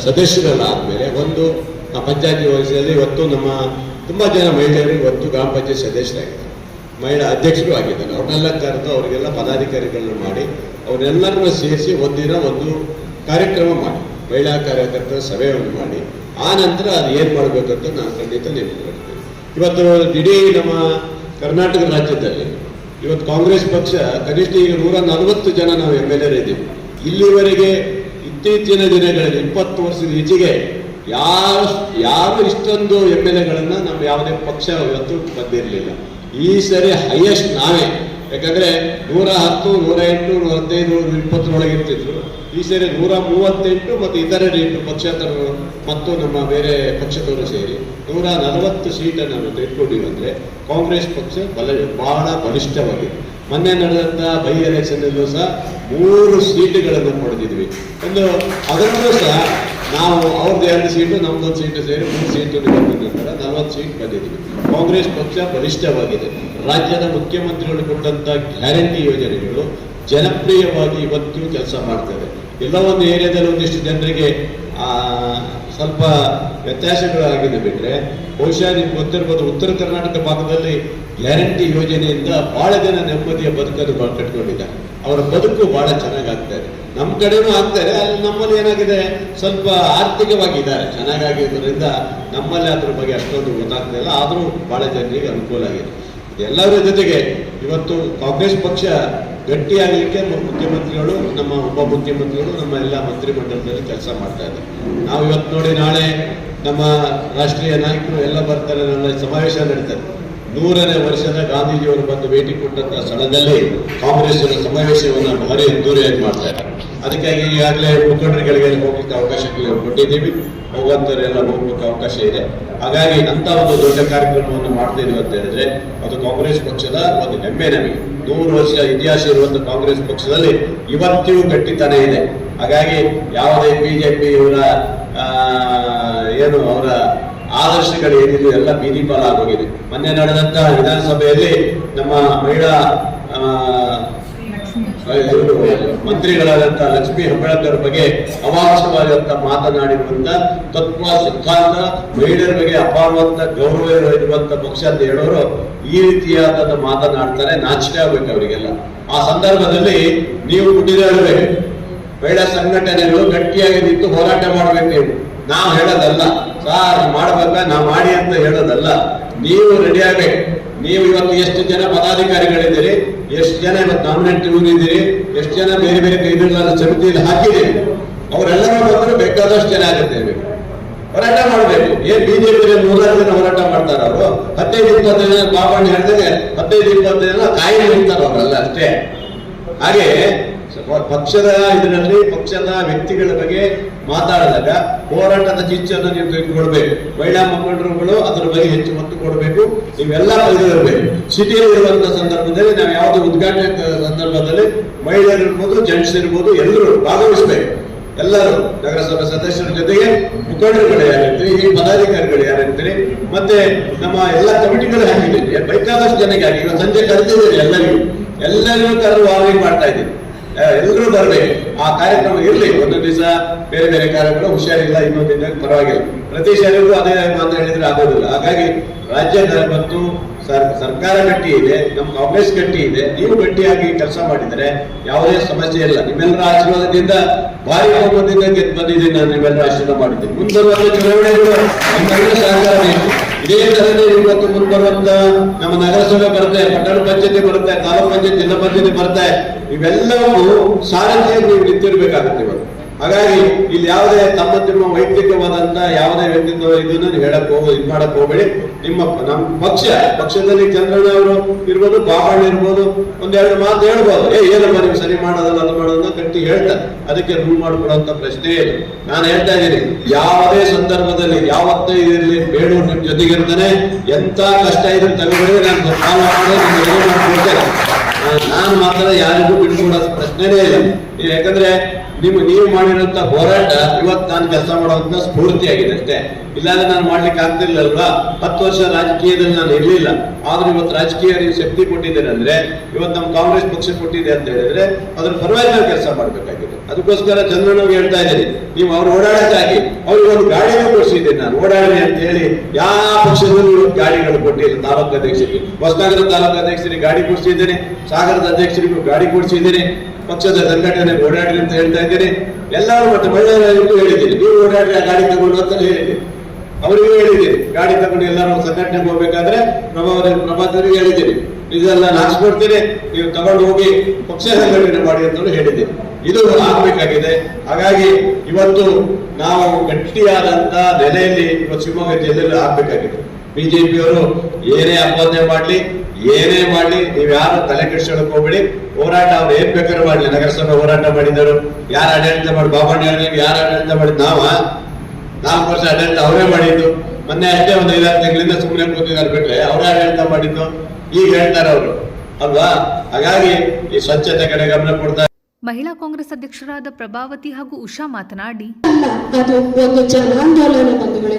ಸದಸ್ಯರೆಲ್ಲ ಆದಮೇಲೆ ಒಂದು ಪಂಚಾಯತಿ ವಯಸ್ಸಲ್ಲಿ ಇವತ್ತು ನಮ್ಮ ತುಂಬ ಜನ ಮಹಿಳೆಯರು ಇವತ್ತು ಗ್ರಾಮ ಪಂಚಾಯತ್ ಸದಸ್ಯರಾಗಿದ್ದಾರೆ, ಮಹಿಳಾ ಅಧ್ಯಕ್ಷರು ಆಗಿದ್ದಾರೆ. ಅವ್ರನ್ನೆಲ್ಲ ಕರೆದು ಅವರಿಗೆಲ್ಲ ಪದಾಧಿಕಾರಿಗಳನ್ನ ಮಾಡಿ ಅವರೆಲ್ಲರನ್ನ ಸೇರಿಸಿ ಒಂದಿನ ಒಂದು ಕಾರ್ಯಕ್ರಮ ಮಾಡಿ, ಮಹಿಳಾ ಕಾರ್ಯಕರ್ತರ ಸಭೆಯನ್ನು ಮಾಡಿ, ಆ ನಂತರ ಅದು ಏನು ಮಾಡಬೇಕಂತ ನಾನು ಖಂಡಿತ ನೆನಪಿಡ್ತೀನಿ. ಇವತ್ತು ಇಡೀ ನಮ್ಮ ಕರ್ನಾಟಕ ರಾಜ್ಯದಲ್ಲಿ ಇವತ್ತು ಕಾಂಗ್ರೆಸ್ ಪಕ್ಷ ಕನಿಷ್ಠ ಈಗ 140 ಜನ ನಾವು MLA ಇದ್ದೀವಿ. ಇಲ್ಲಿವರೆಗೆ ಇತ್ತೀಚಿನ ದಿನಗಳಲ್ಲಿ 20 ವರ್ಷದ ಈಚೆಗೆ ಯಾರು ಇಷ್ಟೊಂದು MLAಗಳನ್ನು ನಮ್ಮ ಯಾವುದೇ ಪಕ್ಷ ಇವತ್ತು ಬಂದಿರಲಿಲ್ಲ. ಈ ಸರಿ ಹೈಯೆಸ್ಟ್ ನಾವೇ. ಯಾಕಂದರೆ 110, 108, 115, 120 ಇರ್ತಿದ್ರು. ಈ ಸರಿ 138 ಮತ್ತು ಇತರ ಪಕ್ಷೇತರರು ಮತ್ತು ನಮ್ಮ ಬೇರೆ ಪಕ್ಷದವರು ಸೇರಿ 140 ಸೀಟನ್ನು ನಾವು ತೆಗೆದುಕೊಂಡಿವಿ. ಅಂದರೆ ಕಾಂಗ್ರೆಸ್ ಪಕ್ಷ ಬಹಳ ಬಲಿಷ್ಠವಾಗಿದೆ. ಮೊನ್ನೆ ನಡೆದಂಥ ಬೈ ಎಲೆಕ್ಷನ್ನಲ್ಲೂ ಸಹ 3 ಸೀಟುಗಳನ್ನು ಪಡೆದಿದ್ವಿ. ಅದರಲ್ಲೂ ಸಹ ನಾವು ಅವ್ರದ್ದು 2 ಸೀಟು, ನಮ್ದೊಂದು ಸೀಟು ಸೇರಿ 3 ಸೀಟು ನಂತರ 40 ಸೀಟ್ ಬಂದಿದ್ದೀವಿ. ಕಾಂಗ್ರೆಸ್ ಪಕ್ಷ ಬಲಿಷ್ಠವಾಗಿದೆ. ರಾಜ್ಯದ ಮುಖ್ಯಮಂತ್ರಿಗಳು ಕೊಟ್ಟಂಥ ಗ್ಯಾರಂಟಿ ಯೋಜನೆಗಳು ಜನಪ್ರಿಯವಾಗಿ ಇವತ್ತು ಕೆಲಸ ಮಾಡ್ತದೆ. ಎಲ್ಲ ಒಂದು ಏರಿಯಾದಲ್ಲಿ ಒಂದಿಷ್ಟು ಜನರಿಗೆ ಸ್ವಲ್ಪ ವ್ಯತ್ಯಾಸಗಳಾಗಿದೆ ಬಿಟ್ರೆ ಬಹುಶಃ ನಿಮ್ಗೆ ಗೊತ್ತಿರ್ಬೋದು, ಉತ್ತರ ಕರ್ನಾಟಕ ಭಾಗದಲ್ಲಿ ಗ್ಯಾರಂಟಿ ಯೋಜನೆಯಿಂದ ಬಹಳ ಜನ ನೆಮ್ಮದಿಯ ಬದುಕನ್ನು ಕಟ್ಕೊಂಡಿದ್ದಾರೆ. ಅವರ ಬದುಕು ಬಹಳ ಚೆನ್ನಾಗಾಗ್ತಾ ಇದೆ. ನಮ್ಮ ಕಡೆನೂ ಆಗ್ತಾರೆ, ಅಲ್ಲಿ ನಮ್ಮಲ್ಲಿ ಏನಾಗಿದೆ, ಸ್ವಲ್ಪ ಆರ್ಥಿಕವಾಗಿದ್ದಾರೆ, ಚೆನ್ನಾಗಿರೋದ್ರಿಂದ ನಮ್ಮಲ್ಲಿ ಅದ್ರ ಬಗ್ಗೆ ಅಷ್ಟೊಂದು ಗೊತ್ತಾಗ್ತಾ ಇಲ್ಲ. ಆದರೂ ಬಹಳ ಜನರಿಗೆ ಅನುಕೂಲ ಆಗಿದೆ. ಎಲ್ಲರ ಜೊತೆಗೆ ಇವತ್ತು ಕಾಂಗ್ರೆಸ್ ಪಕ್ಷ ಗಟ್ಟಿಯಾಗಲಿಕ್ಕೆ ಮುಖ್ಯಮಂತ್ರಿಗಳು, ನಮ್ಮ ಉಪಮುಖ್ಯಮಂತ್ರಿಗಳು, ನಮ್ಮ ಎಲ್ಲ ಮಂತ್ರಿಮಂಡಲದಲ್ಲಿ ಕೆಲಸ ಮಾಡ್ತಾ ಇದ್ದಾರೆ. ನಾವು ಇವತ್ತು ನೋಡಿ, ನಾಳೆ ನಮ್ಮ ರಾಷ್ಟ್ರೀಯ ನಾಯಕರು ಎಲ್ಲ ಬರ್ತಾರೆ, ನನ್ನ ಸಮಾವೇಶ ನಡೀತಾರೆ. 100ನೇ ವರ್ಷದ ಗಾಂಧೀಜಿಯವರು ಬಂದು ಭೇಟಿ ಕೊಟ್ಟಂತಹ ಸ್ಥಳದಲ್ಲಿ ಕಾಂಗ್ರೆಸ್ ಸಮಾವೇಶವನ್ನು ಭಾರಿ ಅದ್ದೂರಿಯಾಗಿ ಮಾಡ್ತಾ ಇದ್ದಾರೆ. ಅದಕ್ಕಾಗಿ ಈಗಾಗಲೇ ಮುಖಂಡರುಗಳಿಗೆ ಹೋಗ್ಲಿಕ್ಕೆ ಅವಕಾಶ ಕೊಟ್ಟಿದ್ದೀವಿ, ಹೋಗುವಂತವರೆಲ್ಲ ಹೋಗ್ಲಿಕ್ಕೆ ಅವಕಾಶ ಇದೆ. ಹಾಗಾಗಿ ಅಂತ ಒಂದು ದೊಡ್ಡ ಕಾರ್ಯಕ್ರಮವನ್ನು ಮಾಡ್ತಾ ಇದೀವಿ ಅಂತ ಹೇಳಿದ್ರೆ ಅದು ಕಾಂಗ್ರೆಸ್ ಪಕ್ಷದ ಒಂದು ಹೆಮ್ಮೆ. ನಮಗೆ 100 ವರ್ಷ ಇತಿಹಾಸ ಇರುವಂತಹ ಕಾಂಗ್ರೆಸ್ ಪಕ್ಷದಲ್ಲಿ ಇವತ್ತಿಗೂ ಗಟ್ಟಿತನ ಇದೆ. ಹಾಗಾಗಿ ಯಾವುದೇ ಬಿಜೆಪಿ ಇವರ ಏನು ಅವರ ಆದರ್ಶಗಳು ಏನಿದೆ ಎಲ್ಲ ಬೀದಿ ಪಾಲ ಆಗೋಗಿದೆ. ಮೊನ್ನೆ ನಡೆದಂತಹ ವಿಧಾನಸಭೆಯಲ್ಲಿ ನಮ್ಮ ಮಹಿಳಾ ಮಂತ್ರಿಗಳಾದಂತಹ ಲಕ್ಷ್ಮೀ ಹೆಬ್ಬಾಳ್ಕರ್ ಬಗ್ಗೆ ಅವಾಚ್ಯವಾದಂತ ಮಾತನಾಡಿರುವಂತ ತತ್ವ ಸಿದ್ಧಾಂತ, ಮಹಿಳೆಯರ ಬಗ್ಗೆ ಅಪಾರವಂತ ಗೌರವ ಇರುವಂತ ಪಕ್ಷ ಅಂತ ಹೇಳೋರು ಈ ರೀತಿಯಾದ ಮಾತನಾಡ್ತಾರೆ. ನಾಚಿಕೆ ಆಗ್ಬೇಕು ಅವರಿಗೆಲ್ಲ. ಆ ಸಂದರ್ಭದಲ್ಲಿ ನೀವು ಹುಟ್ಟಿದೇಳಬೇಕು, ಮಹಿಳಾ ಸಂಘಟನೆಗಳು ಗಟ್ಟಿಯಾಗಿ ನಿಂತು ಹೋರಾಟ ಮಾಡ್ಬೇಕು. ನೀವು ನಾವು ಹೇಳೋದಲ್ಲ ಸಾರ್ ಮಾಡ್ಬೇಕ ನಾವು ಮಾಡಿ ಅಂತ ಹೇಳೋದಲ್ಲ, ನೀವು ರೆಡಿ ಆಗ್ಬೇಕು. ನೀವು ಇವತ್ತು ಎಷ್ಟು ಜನ ಪದಾಧಿಕಾರಿಗಳಿದ್ದೀರಿ, ಎಷ್ಟು ಜನ ಇವತ್ತು ನಾಮಿನೇಟ್ ಇದ್ದೀರಿ, ಎಷ್ಟು ಜನ ಬೇರೆ ಬೇರೆ ಕೈಗಳ ಸಮಿತಿಯಲ್ಲಿ ಹಾಕಿದ್ದೀರಿ, ಅವರೆಲ್ಲರೂ ಬಂದ್ರೆ ಬೇಕಾದಷ್ಟು ಜನ ಆಗುತ್ತೆ. ಹೋರಾಟ ಮಾಡಬೇಕು. ಏನ್ ಬಿಜೆಪಿ 100 ಜನ ಹೋರಾಟ ಮಾಡ್ತಾರ ಅವರು, 15-20 ಜನ ಬಾಬಣ್ಣ ಹೇಳಿದ್ರೆ 15-20 ಜನ ಕಾಯಿ ನಿಲ್ತಾರ ಅವರೆಲ್ಲ ಅಷ್ಟೇ. ಹಾಗೆ ಪಕ್ಷದ ಇದರಲ್ಲಿ ಪಕ್ಷದ ವ್ಯಕ್ತಿಗಳ ಬಗ್ಗೆ ಮಾತಾಡಿದಾಗ ಹೋರಾಟದ ಚಿಚ್ಚನ್ನು ನೀವು ತೆಗೆದುಕೊಳ್ಬೇಕು. ಮಹಿಳಾ ಮುಖಂಡರುಗಳು ಅದರ ಬಗ್ಗೆ ಹೆಚ್ಚು ಒತ್ತು ಕೊಡಬೇಕು. ನೀವೆಲ್ಲ ಇರಬೇಕು. ಸಿಟಿಯಲ್ಲಿ ಇರುವಂತಹ ಸಂದರ್ಭದಲ್ಲಿ ನಾವು ಯಾವುದೇ ಉದ್ಘಾಟನೆ ಸಂದರ್ಭದಲ್ಲಿ ಮಹಿಳೆಯರು ಇರ್ಬೋದು, ಜೆಂಟ್ಸ್ ಇರ್ಬೋದು, ಎಲ್ಲರೂ ಭಾಗವಹಿಸಬೇಕು. ಎಲ್ಲರೂ ನಗರಸಭಾ ಸದಸ್ಯರ ಜೊತೆಗೆ ಮುಖಂಡರುಗಳು ಯಾರಿರ್ತೀರಿ, ಈ ಪದಾಧಿಕಾರಿಗಳು ಯಾರಿರ್ತೀರಿ, ಮತ್ತೆ ನಮ್ಮ ಎಲ್ಲ ಕಮಿಟಿಗಳು ಹಾಕಿದ್ದೀರಿ. ಬೇಕಾದಷ್ಟು ಜನಕ್ಕೆ ಹಾಕಿ ಇವತ್ತು ಸಂಜೆ ಕರೆದಿದ್ದೀರಿ. ಎಲ್ಲರಿಗೂ ಕರೆದು ವಾರ್ನಿಂಗ್ ಮಾಡ್ತಾ ಇದ್ದೀವಿ. ಎಲ್ಲರೂ ಬರ್ಬೇಕು. ಆ ಕಾರ್ಯಕ್ರಮ ಇರಲಿ. ಒಂದೊಂದು ದಿವಸ ಬೇರೆ ಬೇರೆ ಕಾರ್ಯಕ್ರಮ, ಹುಷಾರಿಲ್ಲ ಇನ್ನೊಂದು ದಿನ ಪರವಾಗಿಲ್ಲ, ಪ್ರತಿ ಶಾಲೆಗೂ ಅದೇ ಮಾತ್ರ ಹೇಳಿದ್ರೆ ಆಗೋದಿಲ್ಲ. ಹಾಗಾಗಿ ರಾಜ್ಯ ಮತ್ತು ಸರ್ಕಾರ ಗಟ್ಟಿ ಇದೆ, ನಮ್ಮ ಕಾಂಗ್ರೆಸ್ ಗಟ್ಟಿ ಇದೆ. ನೀವು ಗಟ್ಟಿಯಾಗಿ ಕೆಲಸ ಮಾಡಿದರೆ ಯಾವುದೇ ಸಮಸ್ಯೆ ಇಲ್ಲ. ನಿಮ್ಮೆಲ್ಲರ ಆಶೀರ್ವಾದದಿಂದ ಭಾರಿ ಬಹುಮತದಿಂದ ಗೆದ್ದು ಬಂದಿದ್ದೀನಿ ನಾನು. ನಿಮ್ಮೆಲ್ಲರ ಆಶೀರ್ವಾದ ಮಾಡಿದ್ದೀನಿ. ಮುಂಬರುವ ಚುನಾವಣೆಗಳು ನಮ್ಮೆಲ್ಲರ ಸಹಕಾರ ಬೇಕು. ಇದೇ ತರನೇ ಇವತ್ತು ಮುಂಬರುವಂತ ನಮ್ಮ ನಗರಸಭೆ ಬರುತ್ತೆ, ಪಟ್ಟಣ ಪಂಚಾಯತಿ ಬರುತ್ತೆ, ತಾಲೂಕು ಪಂಚಾಯತ್, ಜಿಲ್ಲಾ ಪಂಚಾಯತಿ ಬರುತ್ತೆ. ಇವೆಲ್ಲವೂ ಸಾರಥಿಯಾಗಿ ನೀವು ನಿಂತಿರ್ಬೇಕಾಗುತ್ತೆ ಇವತ್ತು. ಹಾಗಾಗಿ ಇಲ್ಲಿ ಯಾವುದೇ ತಮ್ಮ ವೈಯಕ್ತಿಕವಾದಂತ ಯಾವುದೇ ವ್ಯಕ್ತಿತ್ವ ಇದನ್ನು ನೀವು ಇದು ಮಾಡಕ್ ಹೋಗ್ಬೇಡಿ. ನಮ್ಮ ಪಕ್ಷದಲ್ಲಿ ಚಂದ್ರಣ್ಣ ಅವರು ಇರ್ಬೋದು, ಬಾಬಣ್ಣ ಇರ್ಬೋದು, ಒಂದೆರಡು ಮಾತು ಹೇಳ್ಬೋದು. ಏನಪ್ಪ ನೀವು ಸರಿ ಮಾಡೋದಲ್ಲ ಅದು ಮಾಡೋದನ್ನ ಗಟ್ಟಿ ಹೇಳ್ತಾರೆ. ಅದಕ್ಕೆ ರೂಲ್ ಮಾಡ್ಕೊಡುವಂತ ಪ್ರಶ್ನೆ ಇಲ್ಲ. ನಾನು ಹೇಳ್ತಾ ಇದ್ದೀನಿ, ಯಾವುದೇ ಸಂದರ್ಭದಲ್ಲಿ ಯಾವತ್ತೂ ಇರಲಿ ಬೇಡೂರು ನಿಮ್ ಜೊತೆಗಿರ್ತಾನೆ. ಎಂತ ಕಷ್ಟ ಇದ್ರೆ ತಗೊಂಡ್ರೆ ನಾನು ಫಾಲೋ ಮಾಡ್ಕೊಡ್ತೇನೆ. ನಾನು ಮಾತ್ರ ಯಾರಿಗೂ ಬಿಟ್ಕೊಡೋ ಪ್ರಶ್ನೆನೇ ಇಲ್ಲ. ಯಾಕಂದ್ರೆ ನೀವು ಮಾಡಿರೋಂತ ಹೋರಾಟ ಇವತ್ತು ನಾನು ಕೆಲಸ ಮಾಡುವಂತ ಸ್ಫೂರ್ತಿ ಆಗಿದೆ ಅಷ್ಟೇ. ಇಲ್ಲಾಂದ್ರೆ ನಾನು ಮಾಡ್ಲಿಕ್ಕೆ ಆಗ್ತಿರ್ಲಿಲ್ವಾ? 10 ವರ್ಷ ರಾಜಕೀಯದಲ್ಲಿ ನಾನು ಇರ್ಲಿಲ್ಲ. ಆದ್ರೂ ಇವತ್ತು ರಾಜಕೀಯ ನೀವು ಶಕ್ತಿ ಕೊಟ್ಟಿದ್ದೇನೆ ಅಂದ್ರೆ, ಇವತ್ತು ನಮ್ಮ ಕಾಂಗ್ರೆಸ್ ಪಕ್ಷ ಕೊಟ್ಟಿದೆ ಅಂತ ಹೇಳಿದ್ರೆ ಅದ್ರ ಪರವಾಗಿ ನಾವು ಕೆಲಸ ಮಾಡ್ಬೇಕಾಗಿದೆ. ಅದಕ್ಕೋಸ್ಕರ ಚಂದ್ರಣ್ಣವ್ರು ಹೇಳ್ತಾ ಇದ್ದೀನಿ, ನೀವು ಅವ್ರು ಓಡಾಡಕ್ಕಾಗಿ ಅವ್ರಿಗೆ ಒಂದು ಗಾಡಿನೂ ಕೊಡಿಸಿದ್ದೀನಿ ನಾನು. ಓಡಾಡಿ ಅಂತ ಹೇಳಿ ಯಾವ ಪಕ್ಷದಲ್ಲೂ ಗಾಡಿಗಳು ಕೊಟ್ಟಿಲ್ಲ. ತಾಲೂಕು ಅಧ್ಯಕ್ಷರಿಗೆ, ಹೊಸನಗರ ತಾಲೂಕು ಅಧ್ಯಕ್ಷರಿಗೆ ಗಾಡಿ ಕೊಡಿಸಿದ್ದೀನಿ, ಸಾಗರದ ಅಧ್ಯಕ್ಷರಿಗೂ ಗಾಡಿ ಕೊಡಿಸಿದ್ದೀನಿ, ಪಕ್ಷದ ಸಂಘಟನೆ ಓಡಾಡ್ರಿ ಅಂತ ಹೇಳ್ತಾ ಇದ್ದೀನಿ. ಎಲ್ಲರೂ ಮತ್ತೆ ಮಹಿಳೆಯರಿಗೂ ಹೇಳಿದ್ದೀನಿ, ನೀವು ಓಡಾಡ್ರಿ ಆ ಗಾಡಿ ತಗೊಂಡು ಅಂತ ಹೇಳಿದ್ದೀನಿ. ಅವರಿಗೂ ಹೇಳಿದ್ದೀನಿ, ಗಾಡಿ ತಗೊಂಡು ಎಲ್ಲರೂ ಸಂಘಟನೆಗೆ ಹೋಗ್ಬೇಕಾದ್ರೆ ಪ್ರಭಾವರಿಗೆ ಹೇಳಿದ್ದೀನಿ, ಇದೆಲ್ಲ ಹಾಕ್ಸ್ಕೊಡ್ತೀನಿ, ನೀವು ತಗೊಂಡು ಹೋಗಿ ಪಕ್ಷ ಸಂಘಟನೆ ಮಾಡಿ ಅಂತ ಹೇಳಿದ್ದೀನಿ. ಇದು ಆಗ್ಬೇಕಾಗಿದೆ. ಹಾಗಾಗಿ ಇವತ್ತು ನಾವು ಗಟ್ಟಿಯಾದಂತ ನೆಲೆಯಲ್ಲಿ ಇವತ್ತು ಶಿವಮೊಗ್ಗ ಜಿಲ್ಲೆಯಲ್ಲಿ ಆಗ್ಬೇಕಾಗಿದೆ. ಬಿಜೆಪಿಯವರು ಏನೇ ಅಪವಾದ ಮಾಡ್ಲಿ, ಏನೇ ಮಾಡ್ಲಿ, ನೀವು ಯಾರು ತಲೆ ಕೆಡಿಸ್ಕೊಳ್ಳೋಕೆ ಹೋಗ್ಬೇಡಿ. ಹೋರಾಟ ಅವ್ರು ಏನ್ ಬೇಕಾದ್ರೂ ಮಾಡ್ಲಿ. ನಗರಸಭೆ ಹೋರಾಟ ಮಾಡಿದರು, ಯಾರು ಆಡಳಿತ ಮಾಡಿ ಬಾಬಣ್ಣ ನೀವು ಯಾರು ಆಡಳಿತ ಮಾಡಿದ್? 4 ವರ್ಷ ಆಡಳಿತ ಅವರೇ ಮಾಡಿದ್ದು. ಮೊನ್ನೆ ಅಷ್ಟೇ ಒಂದು 5-6 ತಿಂಗಳಿಂದ ಸುಮ್ಮನೆ ಕೂತಿದ್ದಾರೆ ಬಿಟ್ರೆ ಅವರೇ ಆಡಳಿತ ಮಾಡಿದ್ದು. ಈಗ ಹೇಳ್ತಾರೆ ಅವರು ಅಲ್ವಾ? ಹಾಗಾಗಿ ಈ ಸ್ವಚ್ಛತೆ ಕಡೆ ಗಮನ ಕೊಡ್ತಾರೆ. ಮಹಿಳಾ ಕಾಂಗ್ರೆಸ್ ಅಧ್ಯಕ್ಷರಾದ ಪ್ರಭಾವತಿ ಹಾಗೂ ಉಷಾ ಮಾತನಾಡಿ, ಅದು ಒಂದು ಜನಾಂದೋಲನ ಬಂಧುಗಳೇ.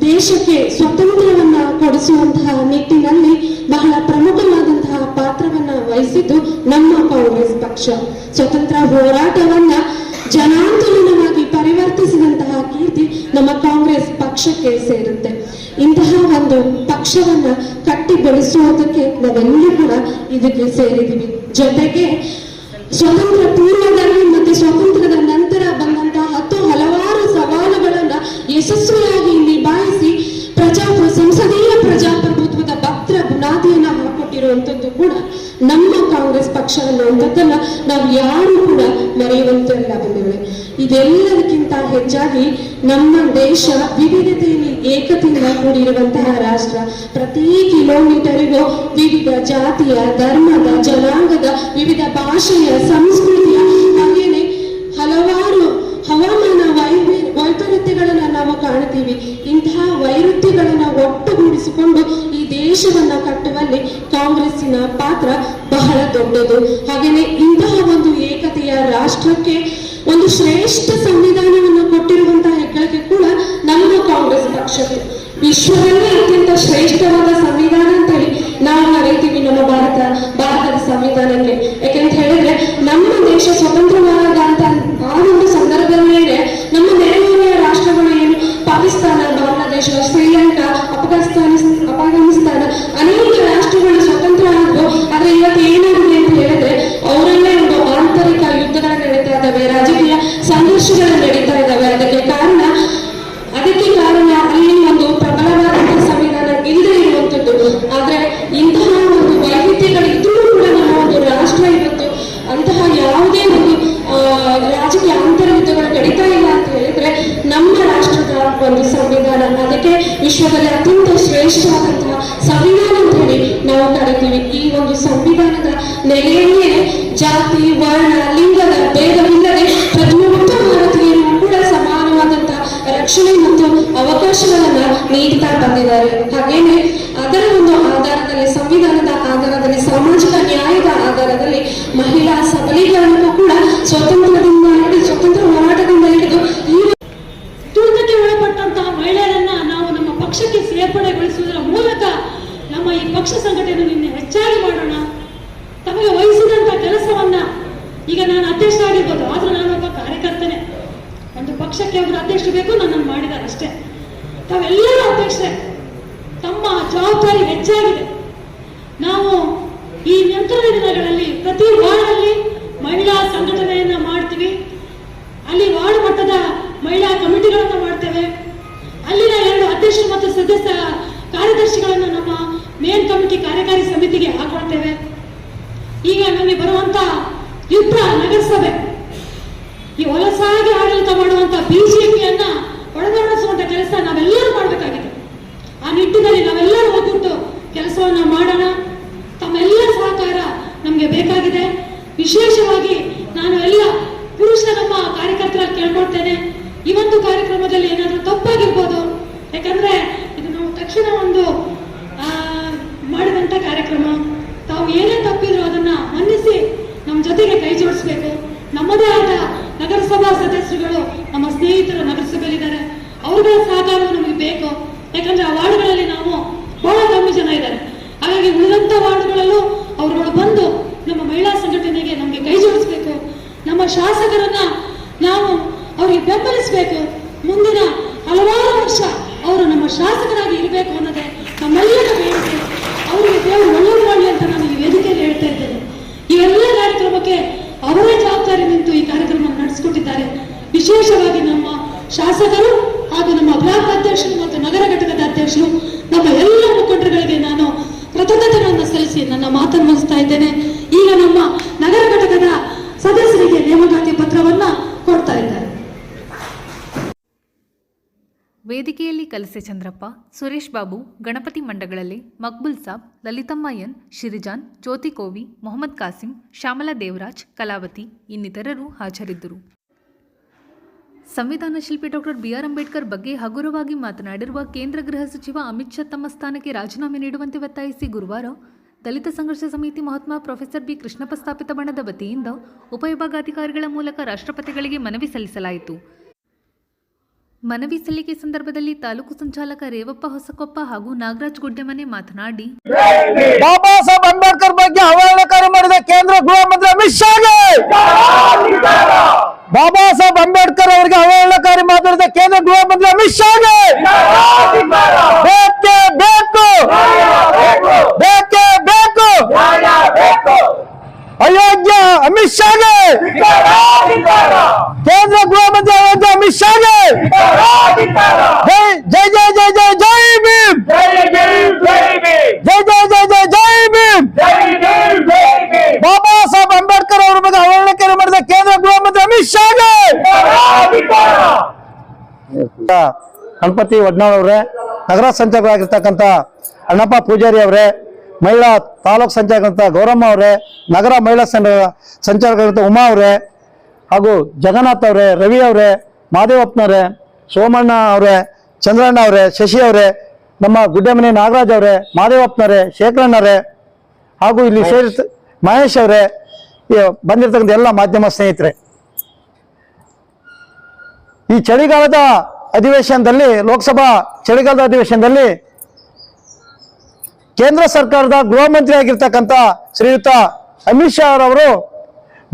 ದೇಶಕ್ಕೆ ಸ್ವಾತಂತ್ರ್ಯವನ್ನ ಕೊಡಿಸುವಂತಹ ನಿಟ್ಟಿನಲ್ಲಿ ಬಹಳ ಪ್ರಮುಖವಾದಂತಹ ಪಾತ್ರವನ್ನ ವಹಿಸಿದ್ದು ನಮ್ಮ ಕಾಂಗ್ರೆಸ್ ಪಕ್ಷ. ಸ್ವತಂತ್ರ ಹೋರಾಟವನ್ನ ಜನಾಂದೋಲನವಾಗಿ ಪರಿವರ್ತಿಸಿದಂತಹ ಕೀರ್ತಿ ನಮ್ಮ ಕಾಂಗ್ರೆಸ್ ಪಕ್ಷಕ್ಕೆ ಸೇರುತ್ತೆ. ಇಂತಹ ಒಂದು ಪಕ್ಷವನ್ನ ಕಟ್ಟಿ ಬೆಳೆಸುವುದಕ್ಕೆ ನಾವೆಲ್ಲರೂ ಕೂಡ ಇದಕ್ಕೆ ಸೇರಿದ್ದೀವಿ. ಜೊತೆಗೆ ಸ್ವತಂತ್ರ ಪೂರ್ವದಲ್ಲಿ ಮತ್ತೆ ಸ್ವಾತಂತ್ರ್ಯದ ನಂತರ ಬಂದಂತಹ ಹಲವಾರು ಸವಾಲುಗಳನ್ನ ಯಶಸ್ವಿಯಾಗಿ ನಿಭಾಯಿಸಿ ಸಂಸದೀಯ ಪ್ರಜಾಪ್ರಭುತ್ವದ ಭದ್ರ ಬುನಾದಿಯನ್ನ ಹಾಕೊಟ್ಟಿರುವಂತದ್ದು ಕೂಡ ನಮ್ಮ ಕಾಂಗ್ರೆಸ್ ಪಕ್ಷ ಅನ್ನುವಂಥದ್ದನ್ನ ನಾವು ಯಾರು ಕೂಡ ಮರೆಯುವಂತಿಲ್ಲ ಬಂಧುಗಳೇ. ಇದೆಲ್ಲದಕ್ಕಿಂತ ಹೆಚ್ಚಾಗಿ ನಮ್ಮ ದೇಶ ವಿವಿಧತೆಯಲ್ಲಿ ಏಕತೆಯಿಂದ ಕೂಡಿರುವಂತಹ ರಾಷ್ಟ್ರ. ಪ್ರತಿ ಕಿಲೋಮೀಟರಿಗೂ ವಿವಿಧ ಜಾತಿಯ, ಧರ್ಮದ, ಜನಾಂಗದ, ವಿವಿಧ ಭಾಷೆಯ, ಸಂಸ್ಕೃತಿಯ, ಹಾಗೇನೆ ಹಲವಾರು ಹವಾಮಾನ ವೈಪರೀತ್ಯಗಳನ್ನ ನಾವು ಕಾಣ್ತೀವಿ. ಇಂತಹ ವೈರುಧ್ಯಗಳನ್ನ ಒಟ್ಟುಗೂಡಿಸಿಕೊಂಡು ಈ ದೇಶವನ್ನ ಕಟ್ಟುವಲ್ಲಿ ಕಾಂಗ್ರೆಸ್ಸಿನ ಪಾತ್ರ ಬಹಳ ದೊಡ್ಡದು. ಹಾಗೇನೆ ಇಂತಹ ಒಂದು ಏಕತೆಯ ರಾಷ್ಟ್ರಕ್ಕೆ ಒಂದು ಶ್ರೇಷ್ಠ ಸಂವಿಧಾನವನ್ನು ಕೊಟ್ಟಿರುವಂತಹ ಹೆಗ್ಗಳಿಕೆ ಕೂಡ ನಮ್ಮ ಕಾಂಗ್ರೆಸ್ ಪಕ್ಷಕ್ಕೆ. ವಿಶ್ವದಲ್ಲೇ ಅತ್ಯಂತ ಶ್ರೇಷ್ಠವಾದ ಸಂವಿಧಾನ ಅಂತ ಹೇಳಿ ನಾವು ಕರೀತೀವಿ ನಮ್ಮ ಭಾರತದ ಸಂವಿಧಾನಕ್ಕೆ. ಯಾಕೆಂತ ಹೇಳಿದ್ರೆ ನಮ್ಮ ದೇಶ ಸ್ವತಂತ್ರವಾದ ಅಂತ ಆ ಒಂದು ಸಂದರ್ಭದ ಮೇಲೆ ನಮ್ಮ ನೆರೆಹೊರೆಯ ರಾಷ್ಟ್ರಗಳು ಏನು ಪಾಕಿಸ್ತಾನ, ಬಾಂಗ್ಲಾದೇಶ, ಶ್ರೀಲಂಕಾ, ಅಫ್ಘಾನಿಸ್ತಾನ ಅನೇಕ ರಾಷ್ಟ್ರಗಳು ಸ್ವತಂತ್ರ ಆದ್ರು. ಆದ್ರೆ ಇವತ್ತು ಏನಾಗಿದೆ ಅಂತ ಹೇಳಿದ್ರೆ ಅವರಲ್ಲೇ ಒಂದು ಆಂತರಿಕ ಯುದ್ಧಗಳು ನಡೀತಾ ಇದ್ದಾವೆ, ರಾಜಕೀಯ ಸಂಘರ್ಷಗಳು ನಡೀತಾ ಇದ್ದಾವೆ. ಅದಕ್ಕೆ ಕಾರಣ ಅಲ್ಲಿ ಒಂದು ಪ್ರಬಲವಾದಂತಹ ಸಂವಿಧಾನ ಇಲ್ಲದೆ ಇರುವಂತದ್ದು. ಆದ್ರೆ ಇಂತಹ ಒಂದು ವೈವಿಧ್ಯಗಳು ಇದ್ರೂ ಕೂಡ ನಮ್ಮ ಒಂದು ರಾಷ್ಟ್ರ ಇವತ್ತು ಅಂತಹ ಯಾವುದೇ ಒಂದು ರಾಜಕೀಯ ಅಂತರ್ಯುದ್ಧಗಳು ನಡೀತಾ ಇಲ್ಲ ಅಂತ ಹೇಳಿದ್ರೆ ನಮ್ಮ ರಾಷ್ಟ್ರದ ಒಂದು ಸಂವಿಧಾನ. ಅದಕ್ಕೆ ವಿಶ್ವದಲ್ಲಿ ಅತ್ಯಂತ ಶ್ರೇಷ್ಠವಾದಂತಹ ಸಂವಿಧಾನ ಅಂತ ಹೇಳಿ ನಾವು ಕರಿತೀವಿ. ಈ ಒಂದು ಸಂವಿಧಾನದ ನೆಲೆಯನ್ನೇ ಜಾತಿ, ವರ್ಣ, ಲಿಂಗದ ಭೇದವಿಲ್ಲದೆ ಪ್ರತಿಯೊಬ್ಬ ಭಾರತೀಯರಿಗೂ ಕೂಡ ಸಮಾನವಾದಂತಹ ರಕ್ಷಣೆ ಮತ್ತು ಅವಕಾಶಗಳನ್ನ ನೀಡ್ತಾ ಬಂದಿದ್ದಾರೆ. ಹಾಗೇನೆ ಅದರ ಒಂದು ಆಧಾರದಲ್ಲಿ, ಸಂವಿಧಾನದ ಆಧಾರದಲ್ಲಿ, ಸಾಮಾಜಿಕ ನ್ಯಾಯದ ಆಧಾರದಲ್ಲಿ ಮಹಿಳಾ ಸಬಲೀಕರಣಕ್ಕೂ ಕೂಡ ಸ್ವತಂತ್ರ ಹೋರಾಟದಿಂದ ಹಿಡಿದು ಈ ತುಳಿತಕ್ಕೆ ಒಳಪಟ್ಟಂತಹ ಮಹಿಳೆಯರನ್ನ ನಾವು ನಮ್ಮ ಪಕ್ಷಕ್ಕೆ ಸೇರ್ಪಡೆಗೊಳಿಸುವುದರ ಮೂಲಕ ನಮ್ಮ ಈ ಪಕ್ಷ ಸಂಘಟನೆಯನ್ನು ನಿನ್ನೆ ಹೆಚ್ಚಾಗಿ ಮಾಡೋಣ. ತಮಗೆ ವಹಿಸಿದಂತಹ ಕೆಲಸವನ್ನ ಈಗ ನಾನು ಅಧ್ಯಕ್ಷ ಆಗಿರ್ಬೋದು, ಆದ್ರೂ ನಾನು ಒಬ್ಬ ಕಾರ್ಯಕರ್ತನೆ. ಒಂದು ಪಕ್ಷಕ್ಕೆ ಒಬ್ಬರು ಅಧ್ಯಕ್ಷರು ಬೇಕು, ನನ್ನನ್ನು ಮಾಡಿದ್ದಾರೆ ಅಷ್ಟೇ. ತಾವೆಲ್ಲರೂ ಅಧ್ಯಕ್ಷರೇ, ತಮ್ಮ ಜವಾಬ್ದಾರಿ ಹೆಚ್ಚಾಗಿದೆ. ನಾವು ಈ ನಂತರದ ದಿನಗಳಲ್ಲಿ ಪ್ರತಿ ವಾರ್ಡಲ್ಲಿ ಮಹಿಳಾ ಸಂಘಟನೆಯನ್ನ ಮಾಡ್ತೀವಿ. ಅಲ್ಲಿ ವಾರ್ಡ್ ಮಟ್ಟದ ಮಹಿಳಾ ಕಮಿಟಿಗಳನ್ನ ಮಾಡ್ತೇವೆ. ಅಲ್ಲಿನ 2 ಅಧ್ಯಕ್ಷರು ಮತ್ತು ಸದಸ್ಯ ಕಾರ್ಯದರ್ಶಿಗಳನ್ನ ನಮ್ಮ ಮೇನ್ ಕಮಿಟಿ ಕಾರ್ಯಕಾರಿ ಸಮಿತಿಗೆ ಹಾಕೊಳ್ತೇವೆ. ಈಗ ನಮಗೆ ಬರುವಂತ ಯುದ್ಧ ನಗರಸಭೆ ಈ ಹೊಲಸಾಗಿ ಆಡಳಿತ ಮಾಡುವಂತ ಬಿಜೆಪಿಯನ್ನ ಒಳಗೊಳಿಸುವಂತ ಕೆಲಸ ನಾವೆಲ್ಲರೂ ಮಾಡಬೇಕಾಗಿದೆ. ಆ ನಿಟ್ಟಿನಲ್ಲಿ ನಾವೆಲ್ಲರೂ ಒಗ್ಗೂಟ್ಟು ಕೆಲಸವನ್ನ ಮಾಡೋಣ. ತಮ್ಮೆಲ್ಲ ಸಹಕಾರ ನಮ್ಗೆ ಬೇಕಾಗಿದೆ. ವಿಶೇಷವಾಗಿ ನಾನು ಎಲ್ಲ ಪುರುಷ ನಮ್ಮ ಕಾರ್ಯಕರ್ತರ ಕೇಳ್ಕೊಳ್ತೇನೆ, ಈ ಒಂದು ಕಾರ್ಯಕ್ರಮದಲ್ಲಿ ಏನಾದ್ರೂ ತಪ್ಪಾಗಿರ್ಬೋದು. ಯಾಕಂದ್ರೆ ಇದು ನಾವು ತಕ್ಷಣ ಒಂದು ಮಾಡಿದಂತ ಕಾರ್ಯಕ್ರಮ. ತಾವು ಏನೇ ತಪ್ಪಿದ್ರು ಅದನ್ನ ಮನ್ನಿಸಿ ನಮ್ಮ ಜೊತೆಗೆ ಕೈ ಜೋಡಿಸ್ಬೇಕು. ನಮ್ಮದೇ ಆದ ನಗರಸಭಾ ಸದಸ್ಯರುಗಳು ನಮ್ಮ ಸ್ನೇಹಿತರು ನಗರಸಭೆಯಲ್ಲಿದ್ದಾರೆ, ಅವ್ರಗಳ ಸಹಕಾರವು ನಮಗೆ ಬೇಕು. ಯಾಕಂದ್ರೆ ಆ ವಾರ್ಡ್ಗಳಲ್ಲಿ ನಾವು ಬಹಳ ಕಮ್ಮಿ ಜನ ಇದ್ದಾರೆ. ಹಾಗಾಗಿ ಉಳಿದಂತ ವಾರ್ಡ್ಗಳಲ್ಲೂ ಅವರುಗಳು ಬಂದು ನಮ್ಮ ಮಹಿಳಾ ಸಂಘಟನೆಗೆ ನಮಗೆ ಕೈ ಜೋಡಿಸ್ಬೇಕು. ನಮ್ಮ ಶಾಸಕರನ್ನ ನಾವು ಅವರಿಗೆ ಬೆಂಬಲಿಸಬೇಕು. ಮುಂದಿನ ಹಲವಾರು ವರ್ಷ ಅವರು ನಮ್ಮ ಶಾಸಕರಾಗಿ ಇರಬೇಕು ಅನ್ನೋದೇ ನಮ್ಮೆಲ್ಲರ ಬೇಡಿಕೆ. ಅವರಿಗೆ ದೇವರು ಒಳ್ಳೆಯದು ಮಾಡಲಿ ಅಂತ ನಾನು ಈ ವೇದಿಕೆಯಲ್ಲಿ ಹೇಳ್ತಾ ಇದ್ದೇನೆ. ಇವೆಲ್ಲ ಕಾರ್ಯಕ್ರಮಕ್ಕೆ ಅವರೇ ಜವಾಬ್ದಾರಿ ನಿಂತು ಈ ಕಾರ್ಯಕ್ರಮ ನಡೆಸಿಕೊಟ್ಟಿದ್ದಾರೆ. ವಿಶೇಷವಾಗಿ ನಮ್ಮ ಶಾಸಕರು ಹಾಗೂ ನಮ್ಮ ಬ್ಲಾಕ್ ಅಧ್ಯಕ್ಷರು ಮತ್ತು ನಗರ ಘಟಕದ ಅಧ್ಯಕ್ಷರು, ನಮ್ಮ ಎಲ್ಲ ಮುಖಂಡರುಗಳಿಗೆ ನಾನು ಕೃತಜ್ಞತೆಗಳನ್ನು ಸಲ್ಲಿಸಿ ನನ್ನ ಮಾತನ್ನು ಮುಗಿಸ್ತಾ ಇದ್ದೇನೆ. ಈಗ ನಮ್ಮ ನಗರ ಘಟಕದ ಸದಸ್ಯರಿಗೆ ನೇಮಕಾತಿ ಪತ್ರವನ್ನ ಕೊಡ್ತಾ ಇದ್ದಾರೆ. ವೇದಿಕೆಯಲ್ಲಿ ಕಲಸೆ ಚಂದ್ರಪ್ಪ, ಸುರೇಶ್ ಬಾಬು, ಗಣಪತಿ ಮಂಡಗಳಲ್ಲಿ ಮಕ್ಬುಲ್ ಸಾಬ್, ಲಲಿತಮ್ಮ ಎನ್, ಶಿರಿಜಾನ್, ಜ್ಯೋತಿ ಕೋವಿ, ಮೊಹಮ್ಮದ್ ಕಾಸಿಂ, ಶ್ಯಾಮಲಾ ದೇವರಾಜ್, ಕಲಾವತಿ ಇನ್ನಿತರರು ಹಾಜರಿದ್ದರು. ಸಂವಿಧಾನ ಶಿಲ್ಪಿ ಡಾಕ್ಟರ್ BR ಅಂಬೇಡ್ಕರ್ ಬಗ್ಗೆ ಹಗುರವಾಗಿ ಮಾತನಾಡಿರುವ ಕೇಂದ್ರ ಗೃಹ ಸಚಿವ ಅಮಿತ್ ಶಾ ತಮ್ಮ ಸ್ಥಾನಕ್ಕೆ ರಾಜೀನಾಮೆ ನೀಡುವಂತೆ ಒತ್ತಾಯಿಸಿ ಗುರುವಾರ ದಲಿತ ಸಂಘರ್ಷ ಸಮಿತಿ ಮಹಾತ್ಮ ಪ್ರೊಫೆಸರ್ ಬಿ ಕೃಷ್ಣಪ್ಪ ಸ್ಥಾಪಿತ ಬಣದ ವತಿಯಿಂದ ಉಪವಿಭಾಗಾಧಿಕಾರಿಗಳ ಮೂಲಕ ರಾಷ್ಟ್ರಪತಿಗಳಿಗೆ ಮನವಿ ಸಲ್ಲಿಸಲಾಯಿತು. ಮನವಿ ಸಲ್ಲಿಕೆ ಸಂದರ್ಭದಲ್ಲಿ ತಾಲೂಕು ಸಂಚಾಲಕ ರೇವಪ್ಪ ಹೊಸಕೊಪ್ಪ ಹಾಗೂ ನಾಗರಾಜ್ ಗುಡ್ಡೆಮನೆ ಮಾತನಾಡಿ, ಬಾಬಾ ಸಾಹೇಬ್ ಅಂಬೇಡ್ಕರ್ ಬಗ್ಗೆ ಅವಹೇಳನಕಾರಿ ಮಾಡಿದ ಕೇಂದ್ರ ಗೃಹ ಮಂತ್ರಿ ಅಮಿತ್ ಶಾಗೆ ಬಾಬಾ ಸಾಹೇಬ್ ಅಂಬೇಡ್ಕರ್ ಅವರಿಗೆ ಅವಹೇಳನಕಾರಿ ಮಾತಾಡಿದ ಕೇಂದ್ರ ಗೃಹ ಮಂತ್ರಿ ಅಮಿತ್ ಶಾಗೆ ಬೇಕೇ ಬೇಕು, ಬೇಕೇ ಬೇಕು. ಅಯೋಗ್ಯ ಅಮಿತ್ ಶಾಗೆ, ಕೇಂದ್ರ ಗೃಹ ಮಂತ್ರಿ ಅಯೋಗ್ಯ ಅಮಿತ್ ಶಾಗೆ ಜೈ ಜೈ ಜೈ ಜೈ ಜೈ ಭೀಮ್, ಜೈ ಜೈ ಜೈ ಜೈ ಜೈ ಭೀಮ್. ಬಾಬಾ ಸಾಹೇಬ್ ಅಂಬೇಡ್ಕರ್ ಅವರ ಬಗ್ಗೆ ಅವಹೇಳನಕಾರಿ ಮಾಡಿದ ಕೇಂದ್ರ ಗೃಹ ಮಂತ್ರಿ ಅಮಿತ್ ಶಾಗೆ. ಗಣಪತಿ ವಡ್ನಾಳ್ ಅವರೇ, ನಗರ ಸಂಚಾಲಕರಾಗಿರ್ತಕ್ಕಂಥ ಅಣ್ಣಪ್ಪ ಪೂಜಾರಿ ಅವರೇ, ಮಹಿಳಾ ತಾಲೂಕು ಸಂಚಾಲಕರಂತ ಗೌರಮ್ಮ ಅವರೇ, ನಗರ ಮಹಿಳಾ ಸಂಚಾಲಕರಂತ ಉಮಾ ಅವರೇ, ಹಾಗೂ ಜಗನ್ನಾಥ್ ಅವರೇ, ರವಿ ಅವರೇ, ಮಾದೇವಪ್ಪನವರೇ, ಸೋಮಣ್ಣ ಅವರೇ, ಚಂದ್ರಣ್ಣ ಅವರೇ, ಶಶಿ ಅವರೇ, ನಮ್ಮ ಗುಡ್ಡೆಮನೆ ನಾಗರಾಜ್ ಅವರೇ, ಮಾದೇವಪ್ಪನವರೇ, ಶೇಖರಣ್ಣವರೇ, ಹಾಗೂ ಇಲ್ಲಿ ಮಹೇಶ್ ಅವರೇ, ಬಂದಿರತಕ್ಕಂಥ ಎಲ್ಲ ಮಾಧ್ಯಮ ಸ್ನೇಹಿತರೆ, ಈ ಚಳಿಗಾಲದ ಅಧಿವೇಶನದಲ್ಲಿ, ಲೋಕಸಭಾ ಚಳಿಗಾಲದ ಅಧಿವೇಶನದಲ್ಲಿ ಕೇಂದ್ರ ಸರ್ಕಾರದ ಗೃಹ ಮಂತ್ರಿ ಆಗಿರ್ತಕ್ಕಂಥ ಶ್ರೀಯುತ ಅಮಿತ್ ಶಾ ಅವರು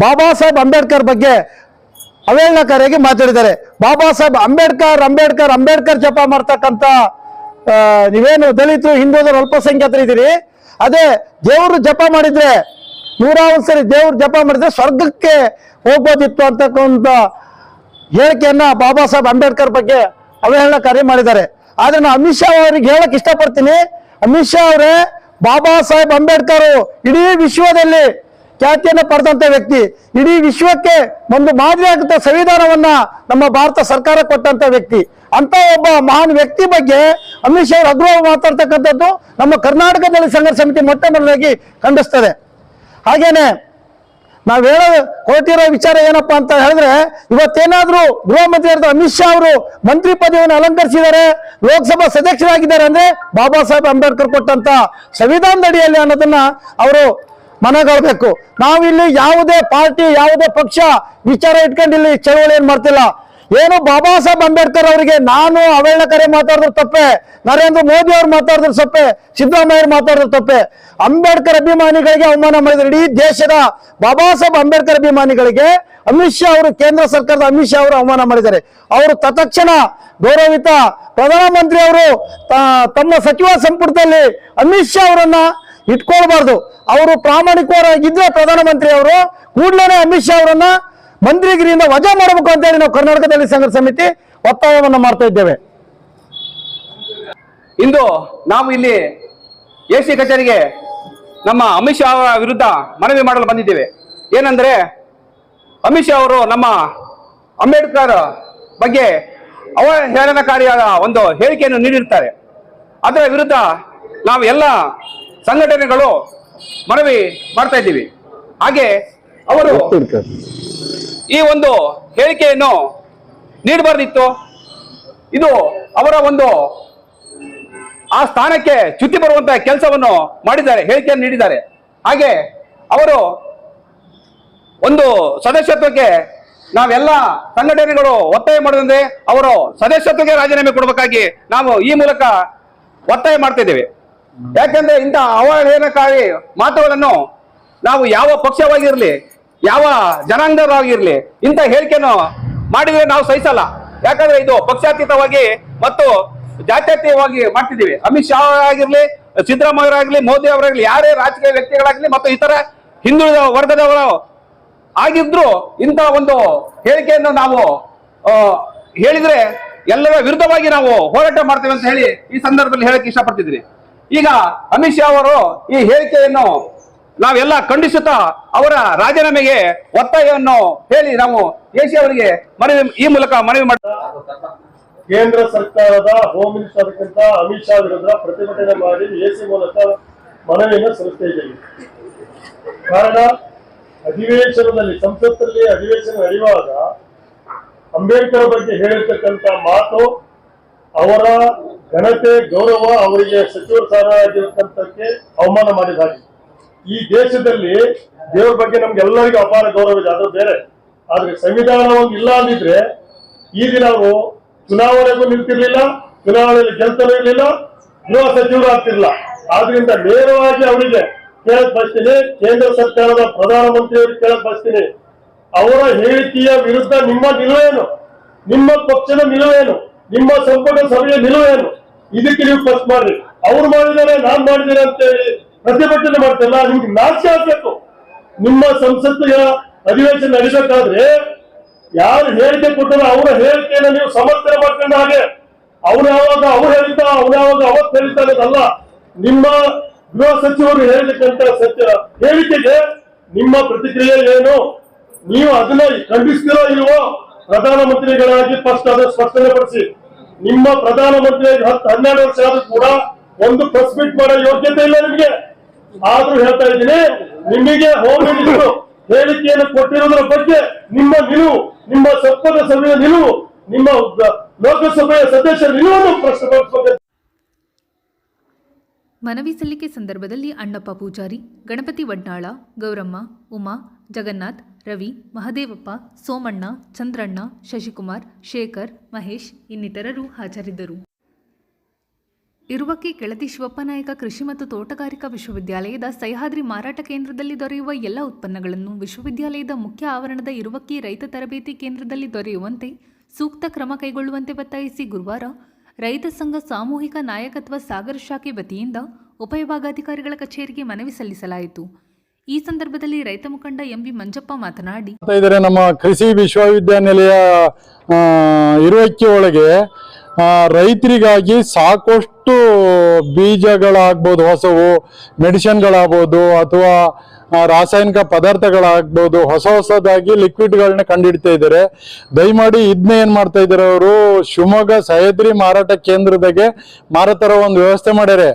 ಬಾಬಾ ಸಾಹೇಬ್ ಅಂಬೇಡ್ಕರ್ ಬಗ್ಗೆ ಅವಹೇಳನಕಾರಿಯಾಗಿ ಮಾತಾಡಿದ್ದಾರೆ. ಬಾಬಾ ಸಾಹೇಬ್ ಅಂಬೇಡ್ಕರ್ ಅಂಬೇಡ್ಕರ್ ಅಂಬೇಡ್ಕರ್ ಜಪ ಮಾಡ್ತಕ್ಕಂಥ ನೀವೇನು ದಲಿತರು, ಹಿಂದುಳಿದವರು, ಅಲ್ಪಸಂಖ್ಯಾತರು ಇದ್ದೀರಿ, ಅದೇ ದೇವರು ಜಪ ಮಾಡಿದ್ರೆ 101 ಸರಿ ದೇವ್ರು ಜಪ ಮಾಡಿದ್ರೆ ಸ್ವರ್ಗಕ್ಕೆ ಹೋಗ್ಬೋದಿತ್ತು ಅಂತಕ್ಕಂಥ ಹೇಳಿಕೆಯನ್ನ ಬಾಬಾ ಸಾಹೇಬ್ ಅಂಬೇಡ್ಕರ್ ಬಗ್ಗೆ ಅವಹೇಳನಕಾರಿ ಮಾಡಿದ್ದಾರೆ. ಆದ್ರೆ ನಾನು ಅಮಿತ್ ಶಾ ಅವರಿಗೆ ಹೇಳಕ್ ಇಷ್ಟಪಡ್ತೀನಿ, ಅಮಿತ್ ಶಾ ಅವರೇ, ಬಾಬಾ ಸಾಹೇಬ್ ಅಂಬೇಡ್ಕರ್ ಇಡೀ ವಿಶ್ವದಲ್ಲಿ ಖ್ಯಾತಿಯನ್ನು ಪಡೆದಂತ ವ್ಯಕ್ತಿ, ಇಡೀ ವಿಶ್ವಕ್ಕೆ ಒಂದು ಮಾದರಿ ಆಗುತ್ತ ಸಂವಿಧಾನವನ್ನ ನಮ್ಮ ಭಾರತ ಸರ್ಕಾರ ಕೊಟ್ಟಂತ ವ್ಯಕ್ತಿ. ಅಂತ ಒಬ್ಬ ಮಹಾನ್ ವ್ಯಕ್ತಿ ಬಗ್ಗೆ ಅಮಿತ್ ಶಾ ಅವರು ಅಗ್ರಹ ಮಾತಾಡ್ತಕ್ಕಂಥದ್ದು ನಮ್ಮ ಕರ್ನಾಟಕದಲ್ಲಿ ಸಂಘರ್ಷ ಸಮಿತಿ ಮೊಟ್ಟ ಮೊದಲಾಗಿ ಖಂಡಿಸ್ತದೆ. ಹಾಗೇನೆ ನಾವ್ ಹೇಳೋ ಹೊರಟಿರೋ ವಿಚಾರ ಏನಪ್ಪಾ ಅಂತ ಹೇಳಿದ್ರೆ, ಇವತ್ತೇನಾದ್ರೂ ಗೃಹ ಮಂತ್ರಿ ಅಮಿತ್ ಶಾ ಅವರು ಮಂತ್ರಿ ಪದವಿಯನ್ನು ಅಲಂಕರಿಸಿದ್ದಾರೆ, ಲೋಕಸಭಾ ಸದಸ್ಯರಾಗಿದ್ದಾರೆ ಅಂದ್ರೆ ಬಾಬಾ ಸಾಹೇಬ್ ಅಂಬೇಡ್ಕರ್ ಕೊಟ್ಟಂತ ಸಂವಿಧಾನದ ಅಡಿಯಲ್ಲಿ ಅನ್ನೋದನ್ನ ಅವರು ಮನಗಾಳ್ಬೇಕು. ನಾವಿಲ್ಲಿ ಯಾವುದೇ ಪಾರ್ಟಿ, ಯಾವುದೇ ಪಕ್ಷ ವಿಚಾರ ಇಟ್ಕೊಂಡು ಇಲ್ಲಿ ಚಳವಳಿ ಏನ್ ಮಾಡ್ತಿಲ್ಲ. ಏನು ಬಾಬಾ ಸಾಹೇಬ್ ಅಂಬೇಡ್ಕರ್ ಅವರಿಗೆ ನಾನು ಅವಹೇಳನಕಾರಿ ಮಾತಾಡಿದ್ರು ತಪ್ಪೆ, ನರೇಂದ್ರ ಮೋದಿ ಅವರು ಮಾತಾಡಿದ್ರು ತಪ್ಪೆ, ಸಿದ್ದರಾಮಯ್ಯ ಮಾತಾಡಿದ್ರು ತಪ್ಪೆ. ಅಂಬೇಡ್ಕರ್ ಅಭಿಮಾನಿಗಳಿಗೆ ಅವಮಾನ ಮಾಡಿದ್ರು. ಇಡೀ ದೇಶದ ಬಾಬಾ ಸಾಹೇಬ್ ಅಂಬೇಡ್ಕರ್ ಅಭಿಮಾನಿಗಳಿಗೆ ಅಮಿತ್ ಶಾ ಅವರು, ಕೇಂದ್ರ ಸರ್ಕಾರದ ಅಮಿತ್ ಶಾ ಅವರು ಅವಮಾನ ಮಾಡಿದ್ದಾರೆ. ಅವರು ತತ್ಕ್ಷಣ ಗೌರವಿತ ಪ್ರಧಾನಮಂತ್ರಿ ಅವರು ತಮ್ಮ ಸಚಿವ ಸಂಪುಟದಲ್ಲಿ ಅಮಿತ್ ಶಾ ಅವರನ್ನ ಇಟ್ಕೊಳ್ಬಾರ್ದು. ಅವರು ಪ್ರಾಮಾಣಿಕರಾಗಿದ್ರೆ ಪ್ರಧಾನಮಂತ್ರಿ ಅವರು ಕೂಡಲೇ ಅಮಿತ್ ಶಾ ಅವರನ್ನ ಮಂತ್ರಿಗಿರಿಯಿಂದ ವಜಾ ಮಾಡಬೇಕು ಅಂತ ಹೇಳಿ ನಾವು ಕರ್ನಾಟಕದಲ್ಲಿ ಸಂಘರ್ಷ ಸಮಿತಿ ಒತ್ತಾಯವನ್ನ ಮಾಡ್ತಾ ಇದ್ದೇವೆ. ಇಂದು ನಾವು ಇಲ್ಲಿ ಎಸಿ ಕಚೇರಿಗೆ ನಮ್ಮ ಅಮಿತ್ ಶಾ ಅವರ ವಿರುದ್ಧ ಮನವಿ ಮಾಡಲು ಬಂದಿದ್ದೇವೆ. ಏನಂದ್ರೆ, ಅಮಿತ್ ಶಾ ಅವರು ನಮ್ಮ ಅಂಬೇಡ್ಕರ್ ಬಗ್ಗೆ ಅವಹೇಳನಕಾರಿಯಾದ ಒಂದು ಹೇಳಿಕೆಯನ್ನು ನೀಡಿರ್ತಾರೆ. ಅದರ ವಿರುದ್ಧ ನಾವು ಎಲ್ಲ ಸಂಘಟನೆಗಳು ಮನವಿ ಮಾಡ್ತಾ ಇದ್ದೀವಿ. ಹಾಗೆ ಅವರು ಈ ಒಂದು ಹೇಳಿಕೆಯನ್ನು ನೀಡಬಾರ್ದಿತ್ತು. ಇದು ಅವರ ಒಂದು ಆ ಸ್ಥಾನಕ್ಕೆ ಚ್ಯುತಿ ಬರುವಂತಹ ಕೆಲಸವನ್ನು ಮಾಡಿದ್ದಾರೆ, ಹೇಳಿಕೆಯನ್ನು ನೀಡಿದ್ದಾರೆ. ಹಾಗೆ ಅವರು ಒಂದು ಸದಸ್ಯತ್ವಕ್ಕೆ ನಾವೆಲ್ಲ ಸಂಘಟನೆಗಳು ಒತ್ತಾಯ ಮಾಡಿದ್ರೆ ಅವರು ಸದಸ್ಯತ್ವಕ್ಕೆ ರಾಜೀನಾಮೆ ಕೊಡಬೇಕಾಗಿ ನಾವು ಈ ಮೂಲಕ ಒತ್ತಾಯ ಮಾಡ್ತಾ ಇದ್ದೇವೆ. ಯಾಕಂದ್ರೆ ಇಂಥ ಅವಹೇಳನಕಾರಿ ಮಾತುಗಳನ್ನು ನಾವು ಯಾವ ಪಕ್ಷವಾಗಿರ್ಲಿ, ಯಾವ ಜನಾಂಗದವರಾಗಿರ್ಲಿ, ಇಂಥ ಹೇಳಿಕೆಯನ್ನು ಮಾಡಿದ್ರೆ ನಾವು ಸಹಿಸಲ್ಲ. ಯಾಕಂದ್ರೆ ಇದು ಪಕ್ಷಾತೀತವಾಗಿ ಮತ್ತು ಜಾತ್ಯತೀತವಾಗಿ ಮಾಡ್ತಿದ್ದೀವಿ. ಅಮಿತ್ ಶಾ ಆಗಿರ್ಲಿ, ಸಿದ್ದರಾಮಯ್ಯ ಮೋದಿ ಅವರಾಗ್ಲಿ, ಯಾರೇ ರಾಜಕೀಯ ವ್ಯಕ್ತಿಗಳಾಗ್ಲಿ ಮತ್ತು ಇತರ ಹಿಂದುಳಿದ ವರ್ಗದವರು ಆಗಿದ್ರು ಇಂಥ ಒಂದು ಹೇಳಿಕೆಯನ್ನು ನಾವು ಹೇಳಿದ್ರೆ ಎಲ್ಲರ ವಿರುದ್ಧವಾಗಿ ನಾವು ಹೋರಾಟ ಮಾಡ್ತೇವೆ ಅಂತ ಹೇಳಿ ಈ ಸಂದರ್ಭದಲ್ಲಿ ಹೇಳಕ್ಕೆ ಇಷ್ಟಪಡ್ತಿದ್ದೀನಿ. ಈಗ ಅಮಿತ್ ಶಾ ಅವರು ಈ ಹೇಳಿಕೆಯನ್ನು ನಾವೆಲ್ಲ ಖಂಡಿಸುತ್ತಾ ಅವರ ರಾಜೀನಾಮೆಗೆ ಒತ್ತಾಯವನ್ನು ಹೇಳಿ ನಾವು ಎಸಿ ಅವರಿಗೆ ಈ ಮೂಲಕ ಮನವಿ ಮಾಡ್ತೀವಿ. ಕೇಂದ್ರ ಸರ್ಕಾರದ ಹೋಮ್ ಮಿನಿಸ್ಟರ್ ಅದಕ್ಕಿಂತ ಅಮಿತ್ ಶಾ ವಿರುದ್ಧ ಪ್ರತಿಭಟನೆ ಮಾಡಿ ಎಸಿ ಮೂಲಕ ಮನವಿಯನ್ನು ಸಲ್ಲಿಸ್ತಾ ಇದ್ದೇವೆ. ಕಾರಣ, ಅಧಿವೇಶನದಲ್ಲಿ, ಸಂಸತ್ತಲ್ಲಿ ಅಧಿವೇಶನ ನಡೆಯುವಾಗ ಅಂಬೇಡ್ಕರ್ ಬಗ್ಗೆ ಹೇಳಿರ್ತಕ್ಕಂಥ ಮಾತು ಅವರ ಘನತೆ, ಗೌರವ, ಅವರಿಗೆ ಸಚಿವ ಸ್ಥಾನ ಆಗಿರತಕ್ಕಂಥಕ್ಕೆ ಅವಮಾನ ಮಾಡಿದ ಹಾಗೆ. ಈ ದೇಶದಲ್ಲಿ ದೇವರ ಬಗ್ಗೆ ನಮ್ಗೆಲ್ಲರಿಗೂ ಅಪಾರ ಗೌರವ ಇದೆ, ಅದು ಬೇರೆ. ಆದ್ರೆ ಸಂವಿಧಾನ ಒಂದು ಇಲ್ಲ ಅಂದಿದ್ರೆ ಈ ದಿನ ಅವರು ಚುನಾವಣೆಗೂ ನಿಂತಿರ್ಲಿಲ್ಲ, ಚುನಾವಣೆಯಲ್ಲಿ ಗೆಲ್ತಲೂ ಇರಲಿಲ್ಲ, ಗೃಹ ಸಚಿವರು ಆಗ್ತಿರ್ಲಿಲ್ಲ. ಆದ್ರಿಂದ ನೇರವಾಗಿ ಅವರಿಗೆ ಕೇಳಕ್ ಬಯಸ್ತೀನಿ, ಕೇಂದ್ರ ಸರ್ಕಾರದ ಪ್ರಧಾನಮಂತ್ರಿಯವರಿಗೆ ಕೇಳಕ್ ಬಯಸ್ತೀನಿ, ಅವರ ಹೇಳಿಕೆಯ ವಿರುದ್ಧ ನಿಮ್ಮ ನಿಲುವೇನು, ನಿಮ್ಮ ಪಕ್ಷದ ನಿಲುವೇನು, ನಿಮ್ಮ ಸಂಪುಟ ಸಭೆಯ ನಿಲುವೇನು, ಇದಕ್ಕೆ ನೀವು ಫಸ್ಟ್ ಮಾಡ್ರಿ. ಅವ್ರು ಮಾಡಿದ್ದಾರೆ ನಾನ್ ಮಾಡಿದ್ದೇನೆ ಅಂತೇಳಿ ಪ್ರತಿಭಟನೆ ಮಾಡ್ತಿಲ್ಲ, ನಿಮ್ಗೆ ನಾಚಿಕೆ ಆಗ್ಬೇಕು. ನಿಮ್ಮ ಸಂಸತ್ತಿನ ಅಧಿವೇಶನ ನಡೀಬೇಕಾದ್ರೆ ಯಾರು ಹೇಳಿಕೆ ಕೊಟ್ಟರು ಅವರ ಹೇಳಿಕೆಯನ್ನು ನೀವು ಸಮರ್ಥನೆ ಮಾಡ್ಕೊಂಡ ಹಾಗೆ ಅವ್ರು ಯಾವಾಗ ಅವ್ರು ಹೇಳಿದ್ದ ಅವ್ರು ಯಾವಾಗ ಅವತ್ತು ಹೇಳಿದ್ದ ಅನ್ನೋದಲ್ಲ. ನಿಮ್ಮ ಗೃಹ ಸಚಿವರು ಹೇಳಿದಂತ ಸತ್ಯ ಹೇಳಿಕೆಗೆ ನಿಮ್ಮ ಪ್ರತಿಕ್ರಿಯೆ ಏನು? ನೀವು ಅದನ್ನ ಖಂಡಿಸ್ತೀರೋ ಇಲ್ವೋ? ಪ್ರಧಾನಮಂತ್ರಿಗಳಾಗಿ ಫಸ್ಟ್ ಅದನ್ನು ಸ್ಪಷ್ಟನೆ ಪಡಿಸಿ. ನಿಮ್ಮ ಪ್ರಧಾನಮಂತ್ರಿ 10-12 ವರ್ಷ ಆದ್ರೂ ಕೂಡ ಒಂದು ಪ್ರೆಸ್ ಮೀಟ್ ಮಾಡೋ ಯೋಗ್ಯತೆ ಇಲ್ಲ ನಿಮಗೆ. ಆದ್ರೂ ಹೇಳ್ತಾ ಇದ್ದೀನಿ, ನಿಮಗೆ ಹೋಮ್ ಮಿನಿಸ್ಟರ್ ಹೇಳಿಕೆಯನ್ನು ಕೊಟ್ಟಿರುವುದರ ಬಗ್ಗೆ ನಿಮ್ಮ ನಿಲುವು, ನಿಮ್ಮ ಸಂಪುಟ ಸಭೆಯ ನಿಲುವು, ನಿಮ್ಮ ಲೋಕಸಭೆಯ ಸದಸ್ಯರ ನಿಲುವನ್ನು ಪ್ರಶ್ನೆಪಡಿಸಬೇಕು. ಮನವಿ ಸಲ್ಲಿಕೆ ಸಂದರ್ಭದಲ್ಲಿ ಅಣ್ಣಪ್ಪ ಪೂಜಾರಿ, ಗಣಪತಿ ವಡ್ನಾಳ, ಗೌರಮ್ಮ, ಉಮಾ, ಜಗನ್ನಾಥ್, ರವಿ, ಮಹದೇವಪ್ಪ, ಸೋಮಣ್ಣ, ಚಂದ್ರಣ್ಣ, ಶಶಿಕುಮಾರ್, ಶೇಖರ್, ಮಹೇಶ್ ಇನ್ನಿತರರು ಹಾಜರಿದ್ದರು. ಇರುವಕ್ಕೆ ಕೆಳದಿ ಶಿವಪ್ಪನಾಯಕ ಕೃಷಿ ಮತ್ತು ತೋಟಗಾರಿಕಾ ವಿಶ್ವವಿದ್ಯಾಲಯದ ಸಹ್ಯಾದ್ರಿ ಮಾರಾಟ ಕೇಂದ್ರದಲ್ಲಿ ದೊರೆಯುವ ಎಲ್ಲ ಉತ್ಪನ್ನಗಳನ್ನು ವಿಶ್ವವಿದ್ಯಾಲಯದ ಮುಖ್ಯ ಆವರಣದ ಇರುವಕ್ಕಿ ರೈತ ತರಬೇತಿ ಕೇಂದ್ರದಲ್ಲಿ ದೊರೆಯುವಂತೆ ಸೂಕ್ತ ಕ್ರಮ ಕೈಗೊಳ್ಳುವಂತೆ ಒತ್ತಾಯಿಸಿ ಗುರುವಾರ ರೈತ ಸಂಘ ಸಾಮೂಹಿಕ ನಾಯಕತ್ವ ಸಾಗರ ಶಾಖೆ ವತಿಯಿಂದ ಉಪವಿಭಾಗಾಧಿಕಾರಿಗಳ ಕಚೇರಿಗೆ ಮನವಿ ಸಲ್ಲಿಸಲಾಯಿತು. ಈ ಸಂದರ್ಭದಲ್ಲಿ ರೈತ ಮುಖಂಡ ಎಂಬಿ ಮಂಜಪ್ಪ ಮಾತನಾಡಿ, ನಮ್ಮ ಕೃಷಿ ವಿಶ್ವವಿದ್ಯಾನಿಲಯ ಇರುವಕ್ಕಿ ಒಳಗೆ ರೈತರಿಗಾಗಿ ಸಾಕಷ್ಟು ಬೀಜಗಳಾಗ್ಬೋದು, ಹೊಸವು ಮೆಡಿಸಿನ್ಗಳಾಗ್ಬೋದು ಅಥವಾ ರಾಸಾಯನಿಕ ಪದಾರ್ಥಗಳಾಗ್ಬೋದು, ಹೊಸದಾಗಿ ಲಿಕ್ವಿಡ್ಗಳನ್ನ ಕಂಡುಹಿಡ್ತಾ ಇದ್ದಾರೆ. ದಯಮಾಡಿ ಇದನ್ನ ಏನ್ ಮಾಡ್ತಾ ಇದ್ದಾರೆ ಅವರು, ಶಿವಮೊಗ್ಗ ಸಹ್ಯಾದ್ರಿ ಮಾರಾಟ ಕೇಂದ್ರದಾಗೆ ಮಾರಾಟರ ಒಂದು ವ್ಯವಸ್ಥೆ ಮಾಡ್ಯಾರೆ.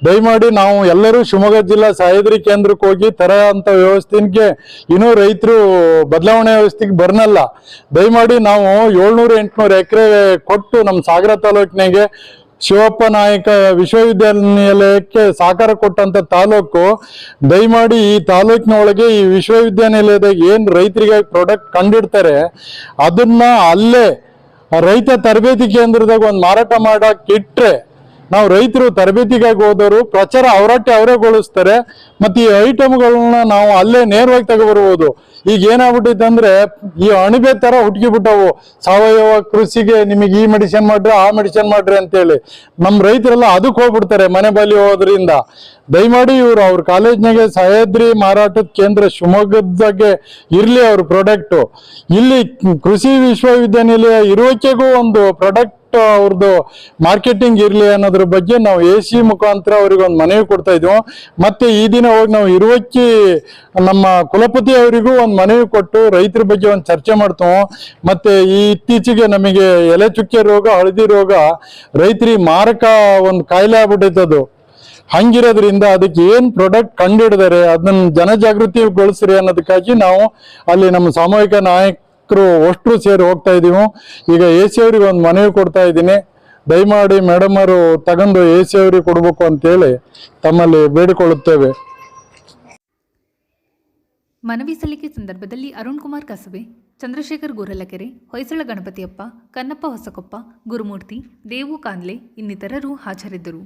ದಯಮಾಡಿ ನಾವು ಎಲ್ಲರೂ ಶಿವಮೊಗ್ಗ ಜಿಲ್ಲಾ ಸಹ್ಯಾದ್ರಿ ಕೇಂದ್ರಕ್ಕೆ ಹೋಗಿ ತರ ಅಂತ ವ್ಯವಸ್ಥೆಗೆ ಇನ್ನೂ ರೈತರು ಬದಲಾವಣೆ ವ್ಯವಸ್ಥೆಗೆ ಬರ್ನಲ್ಲ. ದಯಮಾಡಿ ನಾವು 700-800 ಎಕರೆ ಕೊಟ್ಟು ನಮ್ಮ ಸಾಗರ ತಾಲೂಕಿನಾಗೆ ಶಿವಪ್ಪ ನಾಯಕ ವಿಶ್ವವಿದ್ಯಾನಿಲಯಕ್ಕೆ ಸಹಕಾರ ಕೊಟ್ಟಂತ ತಾಲೂಕು. ದಯಮಾಡಿ ಈ ತಾಲೂಕಿನ ಒಳಗೆ ಈ ವಿಶ್ವವಿದ್ಯಾನಿಲಯದಾಗ ಏನ್ ರೈತರಿಗೆ ಪ್ರಾಡಕ್ಟ್ ಕಂಡಿಡ್ತಾರೆ ಅದನ್ನ ಅಲ್ಲೇ ರೈತ ತರಬೇತಿ ಕೇಂದ್ರದಾಗ ಒಂದು ಮಾರಾಟ ಮಾಡಕ್ ಇಟ್ರೆ ನಾವು ರೈತರು ತರಬೇತಿಗಾಗಿ ಹೋದವರು ಪ್ರಚಾರ ಅವರೇ ಗೊಳಿಸ್ತಾರೆ. ಮತ್ತೆ ಈ ಐಟಮ್ಗಳನ್ನ ನಾವು ಅಲ್ಲೇ ನೇರವಾಗಿ ತಗೊಬರ್ಬೋದು. ಈಗ ಏನಾಗ್ಬಿಟ್ಟೈತೆ ಅಂದ್ರೆ ಈ ಅಣಬೆ ತರ ಹುಟ್ಕಿಬಿಟ್ಟವು, ಸಾವಯವ ಕೃಷಿಗೆ ನಿಮಗೆ ಈ ಮೆಡಿಸಿನ್ ಮಾಡ್ರಿ ಆ ಮೆಡಿಸಿನ್ ಮಾಡ್ರಿ ಅಂತೇಳಿ ನಮ್ಮ ರೈತರೆಲ್ಲ ಅದಕ್ಕೆ ಹೋಗ್ಬಿಡ್ತಾರೆ ಮನೆ ಬಲಿ ಹೋದ್ರಿಂದ. ದಯಮಾಡಿ ಇವ್ರು ಅವ್ರ ಕಾಲೇಜ್ನಾಗೆ ಸಹ್ಯಾದ್ರಿ ಮಾರಾಟದ ಕೇಂದ್ರ ಶಿವಮೊಗ್ಗದಾಗೆ ಇರ್ಲಿ ಅವ್ರ ಪ್ರಾಡಕ್ಟ್. ಇಲ್ಲಿ ಕೃಷಿ ವಿಶ್ವವಿದ್ಯಾನಿಲಯ ಇರುವಕ್ಕೆಗೂ ಒಂದು ಪ್ರಾಡಕ್ಟ್ ಅವ್ರದ್ದು ಮಾರ್ಕೆಟಿಂಗ್ ಇರ್ಲಿ ಅನ್ನೋದ್ರ ಬಗ್ಗೆ ನಾವು AC ಮುಖಾಂತರ ಅವ್ರಿಗೆ ಒಂದು ಮನವಿ ಕೊಡ್ತಾ ಇದ್ವು. ಮತ್ತೆ ಈ ದಿನ ಹೋಗಿ ನಾವು ಇರುವಕ್ಕಿ ನಮ್ಮ ಕುಲಪತಿ ಅವರಿಗೂ ಒಂದು ಮನವಿ ಕೊಟ್ಟು ರೈತರ ಬಗ್ಗೆ ಒಂದು ಚರ್ಚೆ ಮಾಡ್ತೇವೆ. ಮತ್ತೆ ಈ ಇತ್ತೀಚೆಗೆ ನಮಗೆ ಎಲೆ ಚುಕ್ಕೆ ರೋಗ, ಹಳದಿ ರೋಗ ರೈತರಿಗೆ ಮಾರಕ ಒಂದು ಕಾಯಿಲೆ ಆಗ್ಬಿಟ್ಟೈತದು. ಹಂಗಿರೋದ್ರಿಂದ ಅದಕ್ಕೆ ಏನ್ ಪ್ರಾಡಕ್ಟ್ ಕಂಡುಹಿಡಿದಾರೆ ಅದನ್ನ ಜನಜಾಗೃತಿಗೊಳಿಸ್ರಿ ಅನ್ನೋದಕ್ಕಾಗಿ ನಾವು ಅಲ್ಲಿ ನಮ್ಮ ಸಾಮೂಹಿಕ ನಾಯಕರು ಅಷ್ಟು ಸೇರಿ ಹೋಗ್ತಾ ಇದೀವಿ. ಈಗ AC ಅವ್ರಿಗೆ ಒಂದು ಮನವಿ ಕೊಡ್ತಾ ಇದ್ದೀನಿ, ದಯಮಾಡಿ ಮೇಡಮ್ ಅವರು ತಗೊಂಡು AC ಅವ್ರಿಗೆ ಕೊಡ್ಬೇಕು ಅಂತೇಳಿ ತಮ್ಮಲ್ಲಿ ಬೇಡಿಕೊಳ್ಳುತ್ತೇವೆ. ಮನವಿ ಸಲ್ಲಿಕೆ ಸಂದರ್ಭದಲ್ಲಿ ಅರುಣ್ ಕುಮಾರ್ ಕಸಬೆ, ಚಂದ್ರಶೇಖರ್ ಗೋರಲಕೆರೆ, ಹೊಯ್ಸಳ ಗಣಪತಿಯಪ್ಪ, ಕನ್ನಪ್ಪ ಹೊಸಕೊಪ್ಪ, ಗುರುಮೂರ್ತಿ, ದೇವು ಕಾನ್ಲೆ ಇನ್ನಿತರರು ಹಾಜರಿದ್ದರು.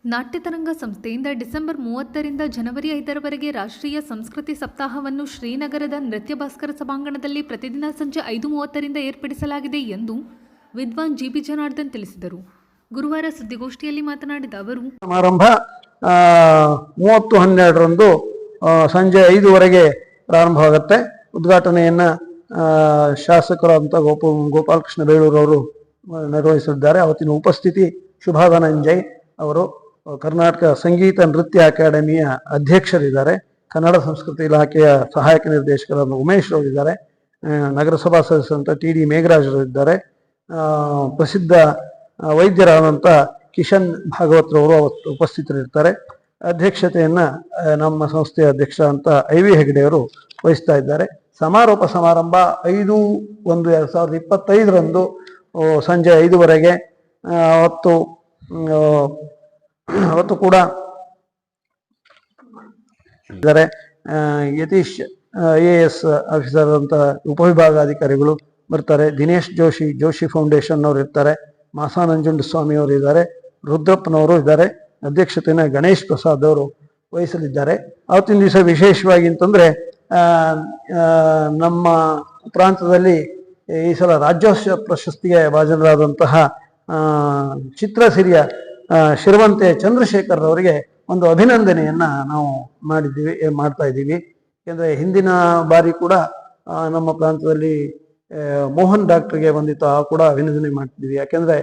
ನಾಟ್ಯತರಂಗ ಸಂಸ್ಥೆಯಿಂದ ಡಿಸೆಂಬರ್ 30ರಿಂದ ಜನವರಿ 5ರವರೆಗೆ ರಾಷ್ಟ್ರೀಯ ಸಂಸ್ಕೃತಿ ಸಪ್ತಾಹವನ್ನು ಶ್ರೀನಗರದ ನೃತ್ಯ ಭಾಸ್ಕರ ಸಭಾಂಗಣದಲ್ಲಿ ಪ್ರತಿದಿನ ಸಂಜೆ 5:30ರಿಂದ ಏರ್ಪಡಿಸಲಾಗಿದೆ ಎಂದು ವಿದ್ವಾನ್ GB ಜನಾರ್ದನ್ ತಿಳಿಸಿದರು. ಗುರುವಾರ ಸುದ್ದಿಗೋಷ್ಠಿಯಲ್ಲಿ ಮಾತನಾಡಿದ ಅವರು, ಸಮಾರಂಭ 30/12ರಂದು ಸಂಜೆ 5ವರೆಗೆ ಪ್ರಾರಂಭವಾಗುತ್ತೆ. ಉದ್ಘಾಟನೆಯನ್ನ ಶಾಸಕರಾದಂಥ ಗೋಪಾಲಕೃಷ್ಣ ಬೇಳೂರವರು ನಿರ್ವಹಿಸಿದ್ದಾರೆ. ಅವತ್ತಿನ ಉಪಸ್ಥಿತಿ ಶುಭಾ ಧನಂಜಯ್ ಅವರು ಕರ್ನಾಟಕ ಸಂಗೀತ ನೃತ್ಯ ಅಕಾಡೆಮಿಯ ಅಧ್ಯಕ್ಷರಿದ್ದಾರೆ. ಕನ್ನಡ ಸಂಸ್ಕೃತಿ ಇಲಾಖೆಯ ಸಹಾಯಕ ನಿರ್ದೇಶಕರಾದ ಉಮೇಶ್ ಅವರಿದ್ದಾರೆ. ನಗರಸಭಾ ಸದಸ್ಯರಂತ TD ಮೇಘರಾಜರಿದ್ದಾರೆ. ಪ್ರಸಿದ್ಧ ವೈದ್ಯರಾದಂಥ ಕಿಶನ್ ಭಾಗವತ್ರವರು ಅವತ್ತು ಉಪಸ್ಥಿತರಿರ್ತಾರೆ. ಅಧ್ಯಕ್ಷತೆಯನ್ನ ನಮ್ಮ ಸಂಸ್ಥೆಯ ಅಧ್ಯಕ್ಷ ಅಂತ IV ಹೆಗಡೆಯವರು ವಹಿಸ್ತಾ ಇದ್ದಾರೆ. ಸಮಾರೋಪ ಸಮಾರಂಭ 5/1/2025ರಂದು ಸಂಜೆ 5ವರೆಗೆ. ಅವತ್ತು ಕೂಡ ಇದ್ದಾರೆ. ಯತೀಶ್ IAS ಆಫೀಸರ್ ಅಂತ ಉಪವಿಭಾಗಾಧಿಕಾರಿಗಳು ಬರ್ತಾರೆ. ದಿನೇಶ್ ಜೋಶಿ ಫೌಂಡೇಶನ್ ಅವರು ಇರ್ತಾರೆ. ಮಾಸಾ ನಂಜುಂಡಸ್ವಾಮಿ ಅವರು ಇದ್ದಾರೆ. ರುದ್ರಪ್ಪನವರು ಇದ್ದಾರೆ. ಅಧ್ಯಕ್ಷತೆಯನ್ನು ಗಣೇಶ್ ಪ್ರಸಾದ್ ಅವರು ವಹಿಸಲಿದ್ದಾರೆ. ಅವತ್ತಿನ ದಿವಸ ವಿಶೇಷವಾಗಿ ಅಂತಂದ್ರೆ ನಮ್ಮ ಪ್ರಾಂತದಲ್ಲಿ ಈ ಸಲ ರಾಜ್ಯೋತ್ಸವ ಪ್ರಶಸ್ತಿಗೆ ಭಾಜನರಾದಂತಹ ಚಿತ್ರಸಿರಿಯ ಶಿರವಂತೆ ಚಂದ್ರಶೇಖರ್ ಅವರಿಗೆ ಒಂದು ಅಭಿನಂದನೆಯನ್ನ ನಾವು ಮಾಡ್ತಾ ಇದ್ದೀವಿ. ಯಾಕೆಂದ್ರೆ ಹಿಂದಿನ ಬಾರಿ ಕೂಡ ನಮ್ಮ ಪ್ರಾಂತದಲ್ಲಿ ಮೋಹನ್ ಡಾಕ್ಟರ್ಗೆ ಬಂದಿತ್ತು, ಆ ಕೂಡ ಅಭಿನಂದನೆ ಮಾಡ್ತಿದ್ವಿ. ಯಾಕೆಂದ್ರೆ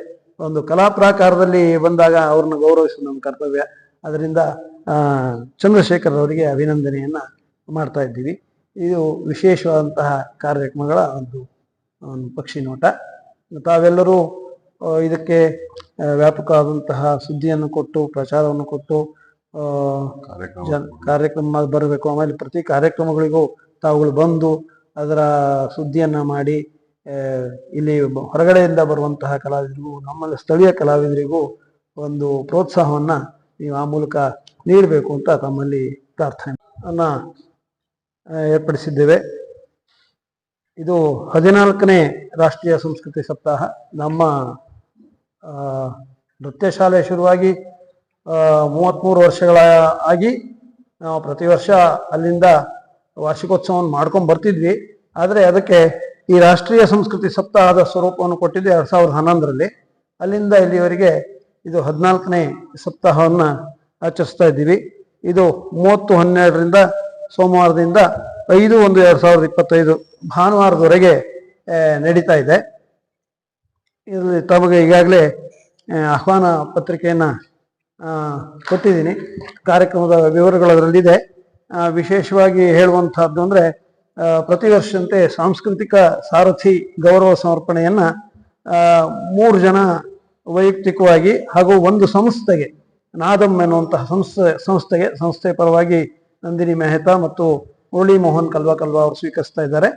ಒಂದು ಕಲಾ ಪ್ರಾಕಾರದಲ್ಲಿ ಬಂದಾಗ ಅವ್ರನ್ನ ಗೌರವಿಸೋದು ನಮ್ಮ ಕರ್ತವ್ಯ. ಅದರಿಂದ ಚಂದ್ರಶೇಖರ್ ಅವರಿಗೆ ಅಭಿನಂದನೆಯನ್ನ ಮಾಡ್ತಾ ಇದ್ದೀವಿ. ಇದು ವಿಶೇಷವಾದಂತಹ ಕಾರ್ಯಕ್ರಮಗಳ ಒಂದು ಪಕ್ಷಿ ನೋಟ. ತಾವೆಲ್ಲರೂ ಇದಕ್ಕೆ ವ್ಯಾಪಕವಾದಂತಹ ಸುದ್ದಿಯನ್ನು ಕೊಟ್ಟು, ಪ್ರಚಾರವನ್ನು ಕೊಟ್ಟು ಕಾರ್ಯಕ್ರಮ ಬರಬೇಕು. ಆಮೇಲೆ ಪ್ರತಿ ಕಾರ್ಯಕ್ರಮಗಳಿಗೂ ತಾವುಗಳು ಬಂದು ಅದರ ಸುದ್ದಿಯನ್ನ ಮಾಡಿ ಇಲ್ಲಿ ಹೊರಗಡೆಯಿಂದ ಬರುವಂತಹ ಕಲಾವಿದರಿಗೂ ನಮ್ಮಲ್ಲಿ ಸ್ಥಳೀಯ ಕಲಾವಿದರಿಗೂ ಒಂದು ಪ್ರೋತ್ಸಾಹವನ್ನ ನೀವು ಆ ಮೂಲಕ ನೀಡಬೇಕು ಅಂತ ತಮ್ಮಲ್ಲಿ ಪ್ರಾರ್ಥನೆಯನ್ನ ಏರ್ಪಡಿಸಿದ್ದೇವೆ. ಇದು 14ನೇ ರಾಷ್ಟ್ರೀಯ ಸಂಸ್ಕೃತಿ ಸಪ್ತಾಹ. ನಮ್ಮ ನೃತ್ಯ ಶಾಲೆ ಶುರುವಾಗಿ 33 ವರ್ಷಗಳ ಆಗಿ ನಾವು ಪ್ರತಿ ವರ್ಷ ಅಲ್ಲಿಂದ ವಾರ್ಷಿಕೋತ್ಸವವನ್ನು ಮಾಡ್ಕೊಂಡು ಬರ್ತಿದ್ವಿ. ಆದರೆ ಅದಕ್ಕೆ ಈ ರಾಷ್ಟ್ರೀಯ ಸಂಸ್ಕೃತಿ ಸಪ್ತಾಹದ ಸ್ವರೂಪವನ್ನು ಕೊಟ್ಟಿದ್ದು 2011ರಲ್ಲಿ. ಅಲ್ಲಿಂದ ಇಲ್ಲಿವರೆಗೆ ಇದು 14ನೇ ಸಪ್ತಾಹವನ್ನು ಆಚರಿಸ್ತಾ ಇದ್ದೀವಿ. ಇದು 30/12ರಿಂದ ಸೋಮವಾರದಿಂದ 5/1/2025 ಭಾನುವಾರದವರೆಗೆ ನಡೀತಾ ಇದೆ. ಇದರಲ್ಲಿ ತಮಗೆ ಈಗಾಗಲೇ ಆಹ್ವಾನ ಪತ್ರಿಕೆಯನ್ನ ಕೊಟ್ಟಿದ್ದೀನಿ. ಕಾರ್ಯಕ್ರಮದ ವಿವರಗಳು ಅದರಲ್ಲಿದೆ. ವಿಶೇಷವಾಗಿ ಹೇಳುವಂತಹದ್ದು ಅಂದ್ರೆ ಪ್ರತಿ ವರ್ಷದಂತೆ ಸಾಂಸ್ಕೃತಿಕ ಸಾರಥಿ ಗೌರವ ಸಮರ್ಪಣೆಯನ್ನ 3 ಜನ ವೈಯಕ್ತಿಕವಾಗಿ ಹಾಗೂ ಒಂದು ಸಂಸ್ಥೆಗೆ, ನಾದಮ್ ಎನ್ನುವಂತಹ ಸಂಸ್ಥೆ ಪರವಾಗಿ ನಂದಿನಿ ಮೆಹ್ತಾ ಮತ್ತು ಮುರಳಿ ಮೋಹನ್ ಕಲ್ವಾ ಅವರು ಸ್ವೀಕರಿಸ್ತಾ ಇದ್ದಾರೆ.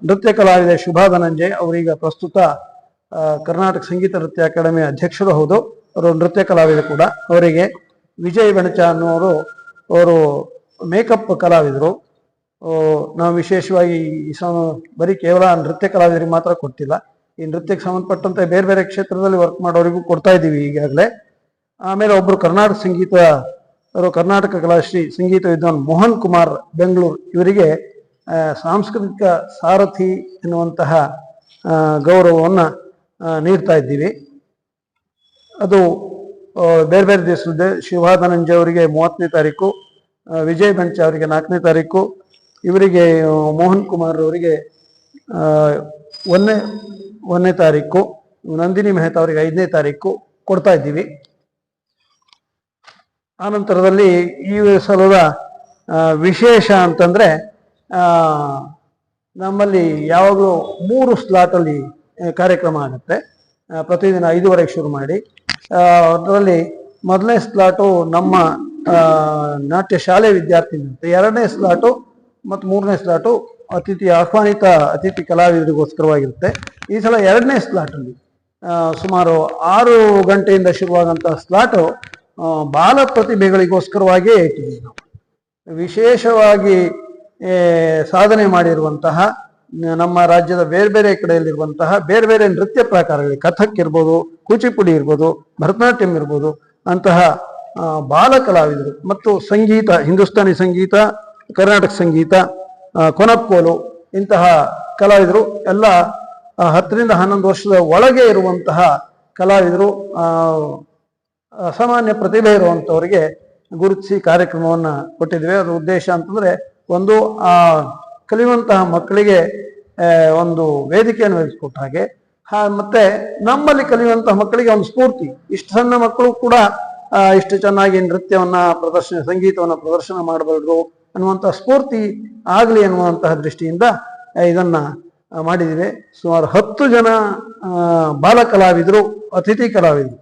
ನೃತ್ಯ ಕಲಾವಿದೆ ಶುಭಾ ಧನಂಜಯ್ ಅವರೀಗ ಪ್ರಸ್ತುತ ಕರ್ನಾಟಕ ಸಂಗೀತ ನೃತ್ಯ ಅಕಾಡೆಮಿ ಅಧ್ಯಕ್ಷರು ಹೌದು. ಅವರು ನೃತ್ಯ ಕಲಾವಿದ ಕೂಡ. ಅವರಿಗೆ ವಿಜಯ್ ಬೆಣಚ ಅನ್ನೋರು ಅವರು ಮೇಕಪ್ ಕಲಾವಿದರು. ನಾವು ವಿಶೇಷವಾಗಿ ಬರೀ ಕೇವಲ ನೃತ್ಯ ಕಲಾವಿದರಿಗೆ ಮಾತ್ರ ಕೊಡ್ತಿಲ್ಲ, ಈ ನೃತ್ಯಕ್ಕೆ ಸಂಬಂಧಪಟ್ಟಂತೆ ಬೇರೆ ಬೇರೆ ಕ್ಷೇತ್ರದಲ್ಲಿ ವರ್ಕ್ ಮಾಡೋರಿಗೂ ಕೊಡ್ತಾ ಇದ್ದೀವಿ ಈಗಾಗಲೇ. ಆಮೇಲೆ ಒಬ್ಬರು ಕರ್ನಾಟಕ ಕಲಾಶ್ರೀ ಸಂಗೀತ ವಿದ್ವಾನ್ ಮೋಹನ್ ಕುಮಾರ್ ಬೆಂಗಳೂರು, ಇವರಿಗೆ ಸಾಂಸ್ಕೃತಿಕ ಸಾರಥಿ ಎನ್ನುವಂತಹ ಗೌರವವನ್ನು ನೀಡ್ತಾ ಇದ್ದೀವಿ. ಅದು ಬೇರೆ ಬೇರೆ ದಿವಸದ ಶಿವಾ ಧನಂಜಯ ಅವರಿಗೆ 30ನೇ ತಾರೀಕು, ವಿಜಯ್ ಬೆಂಚ ಅವರಿಗೆ 4ನೇ ತಾರೀಕು, ಇವರಿಗೆ ಮೋಹನ್ ಕುಮಾರ್ ಅವರಿಗೆ 1ನೇ ತಾರೀಕು, ನಂದಿನಿ ಮೆಹ್ತಾ ಅವರಿಗೆ 5ನೇ ತಾರೀಕು ಕೊಡ್ತಾ ಇದ್ದೀವಿ. ಆನಂತರದಲ್ಲಿ ಈ ಸಲದ ವಿಶೇಷ ಅಂತಂದ್ರೆ ನಮ್ಮಲ್ಲಿ ಯಾವಾಗಲೂ 3 ಸ್ಲಾಟಲ್ಲಿ ಕಾರ್ಯಕ್ರಮ ಆಗುತ್ತೆ. ಪ್ರತಿದಿನ 5:30ಕ್ಕೆ ಶುರು ಮಾಡಿ ಅದರಲ್ಲಿ ಮೊದಲನೇ ಸ್ಲಾಟು ನಮ್ಮ ನಾಟ್ಯ ಶಾಲೆ ವಿದ್ಯಾರ್ಥಿ ಇರುತ್ತೆ, 2ನೇ ಸ್ಲಾಟು ಮತ್ತು 3ನೇ ಸ್ಲಾಟು ಆಹ್ವಾನಿತ ಅತಿಥಿ ಕಲಾವಿದರಿಗೋಸ್ಕರವಾಗಿರುತ್ತೆ. ಈ ಸಲ 2ನೇ ಸ್ಲಾಟಲ್ಲಿ ಸುಮಾರು 6 ಗಂಟೆಯಿಂದ ಶುರುವಾದಂತಹ ಸ್ಲಾಟು ಬಾಲ ಪ್ರತಿಭೆಗಳಿಗೋಸ್ಕರವಾಗಿಯೇ ಇಟ್ಟಿದ್ದೀವಿ ನಾವು. ವಿಶೇಷವಾಗಿ ಸಾಧನೆ ಮಾಡಿರುವಂತಹ ನಮ್ಮ ರಾಜ್ಯದ ಬೇರೆ ಬೇರೆ ಕಡೆಯಲ್ಲಿರುವಂತಹ ಬೇರೆ ಬೇರೆ ನೃತ್ಯ ಪ್ರಕಾರಗಳಿಗೆ, ಕಥಕ್ ಇರ್ಬೋದು, ಕೂಚಿಪುಡಿ ಇರ್ಬೋದು, ಭರತನಾಟ್ಯಂ ಇರ್ಬೋದು, ಅಂತಹ ಬಾಲ ಕಲಾವಿದರು ಮತ್ತು ಸಂಗೀತ, ಹಿಂದೂಸ್ತಾನಿ ಸಂಗೀತ, ಕರ್ನಾಟಕ ಸಂಗೀತ, ಕೊನಕ್ಕೋಲು, ಇಂತಹ ಕಲಾವಿದರು ಎಲ್ಲ 10ರಿಂದ 11 ವರ್ಷದ ಒಳಗೆ ಇರುವಂತಹ ಕಲಾವಿದರು, ಅಸಾಮಾನ್ಯ ಪ್ರತಿಭೆ ಇರುವಂಥವರಿಗೆ ಗುರುತಿಸಿ ಕಾರ್ಯಕ್ರಮವನ್ನು ಕೊಟ್ಟಿದ್ದೇವೆ. ಅದರ ಉದ್ದೇಶ ಅಂತಂದ್ರೆ ಒಂದು ಕಲಿಯುವಂತಹ ಮಕ್ಕಳಿಗೆ ಒಂದು ವೇದಿಕೆಯನ್ನು ಒದಗಿಸಿಕೊಟ್ಟ ಹಾಗೆ, ಮತ್ತೆ ನಮ್ಮಲ್ಲಿ ಕಲಿಯುವಂತಹ ಮಕ್ಕಳಿಗೆ ಒಂದು ಸ್ಫೂರ್ತಿ, ಇಷ್ಟು ಸಣ್ಣ ಮಕ್ಕಳು ಕೂಡ ಇಷ್ಟು ಚೆನ್ನಾಗಿ ನೃತ್ಯವನ್ನ ಸಂಗೀತವನ್ನ ಪ್ರದರ್ಶನ ಮಾಡಬಲ್ಲರು ಅನ್ನುವಂಥ ಸ್ಫೂರ್ತಿ ಆಗಲಿ ಅನ್ನುವಂತಹ ದೃಷ್ಟಿಯಿಂದ ಇದನ್ನ ಮಾಡಿದ್ದೀವಿ. ಸುಮಾರು 10 ಜನ ಬಾಲ ಕಲಾವಿದರು, ಅತಿಥಿ ಕಲಾವಿದರು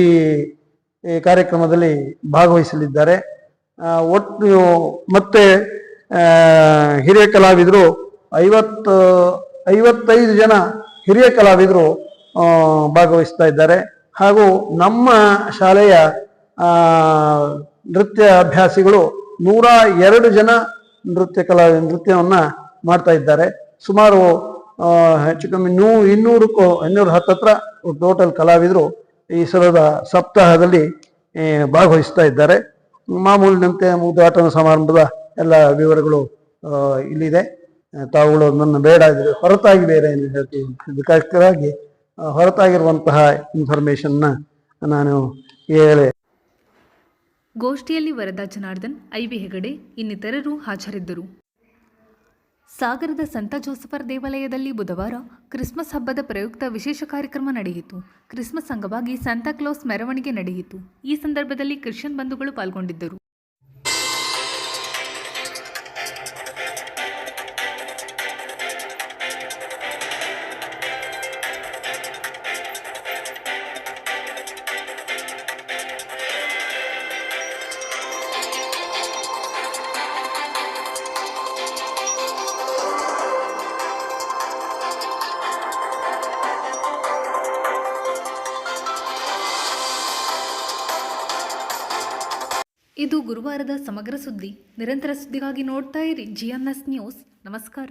ಈ ಕಾರ್ಯಕ್ರಮದಲ್ಲಿ ಭಾಗವಹಿಸಲಿದ್ದಾರೆ. ಒಟ್ಟು ಮತ್ತೆ ಹಿರಿಯ ಕಲಾವಿದರು 55 ಜನ ಹಿರಿಯ ಕಲಾವಿದರು ಭಾಗವಹಿಸ್ತಾ ಇದ್ದಾರೆ. ಹಾಗೂ ನಮ್ಮ ಶಾಲೆಯ ನೃತ್ಯ ಅಭ್ಯಾಸಿಗಳು 102 ಜನ ನೃತ್ಯವನ್ನ ಮಾಡ್ತಾ ಇದ್ದಾರೆ. ಸುಮಾರು ಹೆಚ್ಚು ಕಮ್ಮಿ 210 ಟೋಟಲ್ ಕಲಾವಿದರು ಈ ಸಲದ ಸಪ್ತಾಹದಲ್ಲಿ ಭಾಗವಹಿಸ್ತಾ ಇದ್ದಾರೆ. ಮಾಮೂಲಿನಂತೆ ಉದ್ಘಾಟನಾ ಸಮಾರಂಭದ ಎಲ್ಲ ವಿವರಗಳು ಇಲ್ಲಿದೆ. ತಾವುಗಳು ನನ್ನ ಬೇಡ ಇದ್ರೆ ಹೊರತಾಗಿ ಬೇರೆ ಏನು ಹೇಳ್ತೀವಿ ಇದಕ್ಕಾಗಿ ಹೊರತಾಗಿರುವಂತಹ ಇನ್ಫಾರ್ಮೇಶನ್ನ ನಾನು ಹೇಳಿ. ಗೋಷ್ಠಿಯಲ್ಲಿ ವರದಾ ಜನಾರ್ದನ್, ಐವಿ ಹೆಗಡೆ ಇನ್ನಿತರರು ಹಾಜರಿದ್ದರು. ಸಾಗರದ ಸಂತ ಜೋಸಫರ್ ದೇವಾಲಯದಲ್ಲಿ ಬುಧವಾರ ಕ್ರಿಸ್ಮಸ್ ಹಬ್ಬದ ಪ್ರಯುಕ್ತ ವಿಶೇಷ ಕಾರ್ಯಕ್ರಮ ನಡೆಯಿತು. ಕ್ರಿಸ್ಮಸ್ ಅಂಗವಾಗಿ ಸಾಂತಾಕ್ಲಾಸ್ ಮೆರವಣಿಗೆ ನಡೆಯಿತು. ಈ ಸಂದರ್ಭದಲ್ಲಿ ಕ್ರಿಶ್ಚಿಯನ್ ಬಂಧುಗಳು ಪಾಲ್ಗೊಂಡಿದ್ದರು. ಇದು ಗುರುವಾರದ ಸಮಗ್ರ ಸುದ್ದಿ. ನಿರಂತರ ಸುದ್ದಿಗಾಗಿ ನೋಡ್ತಾ ಇರಿ GNS ನ್ಯೂಸ್. ನಮಸ್ಕಾರ.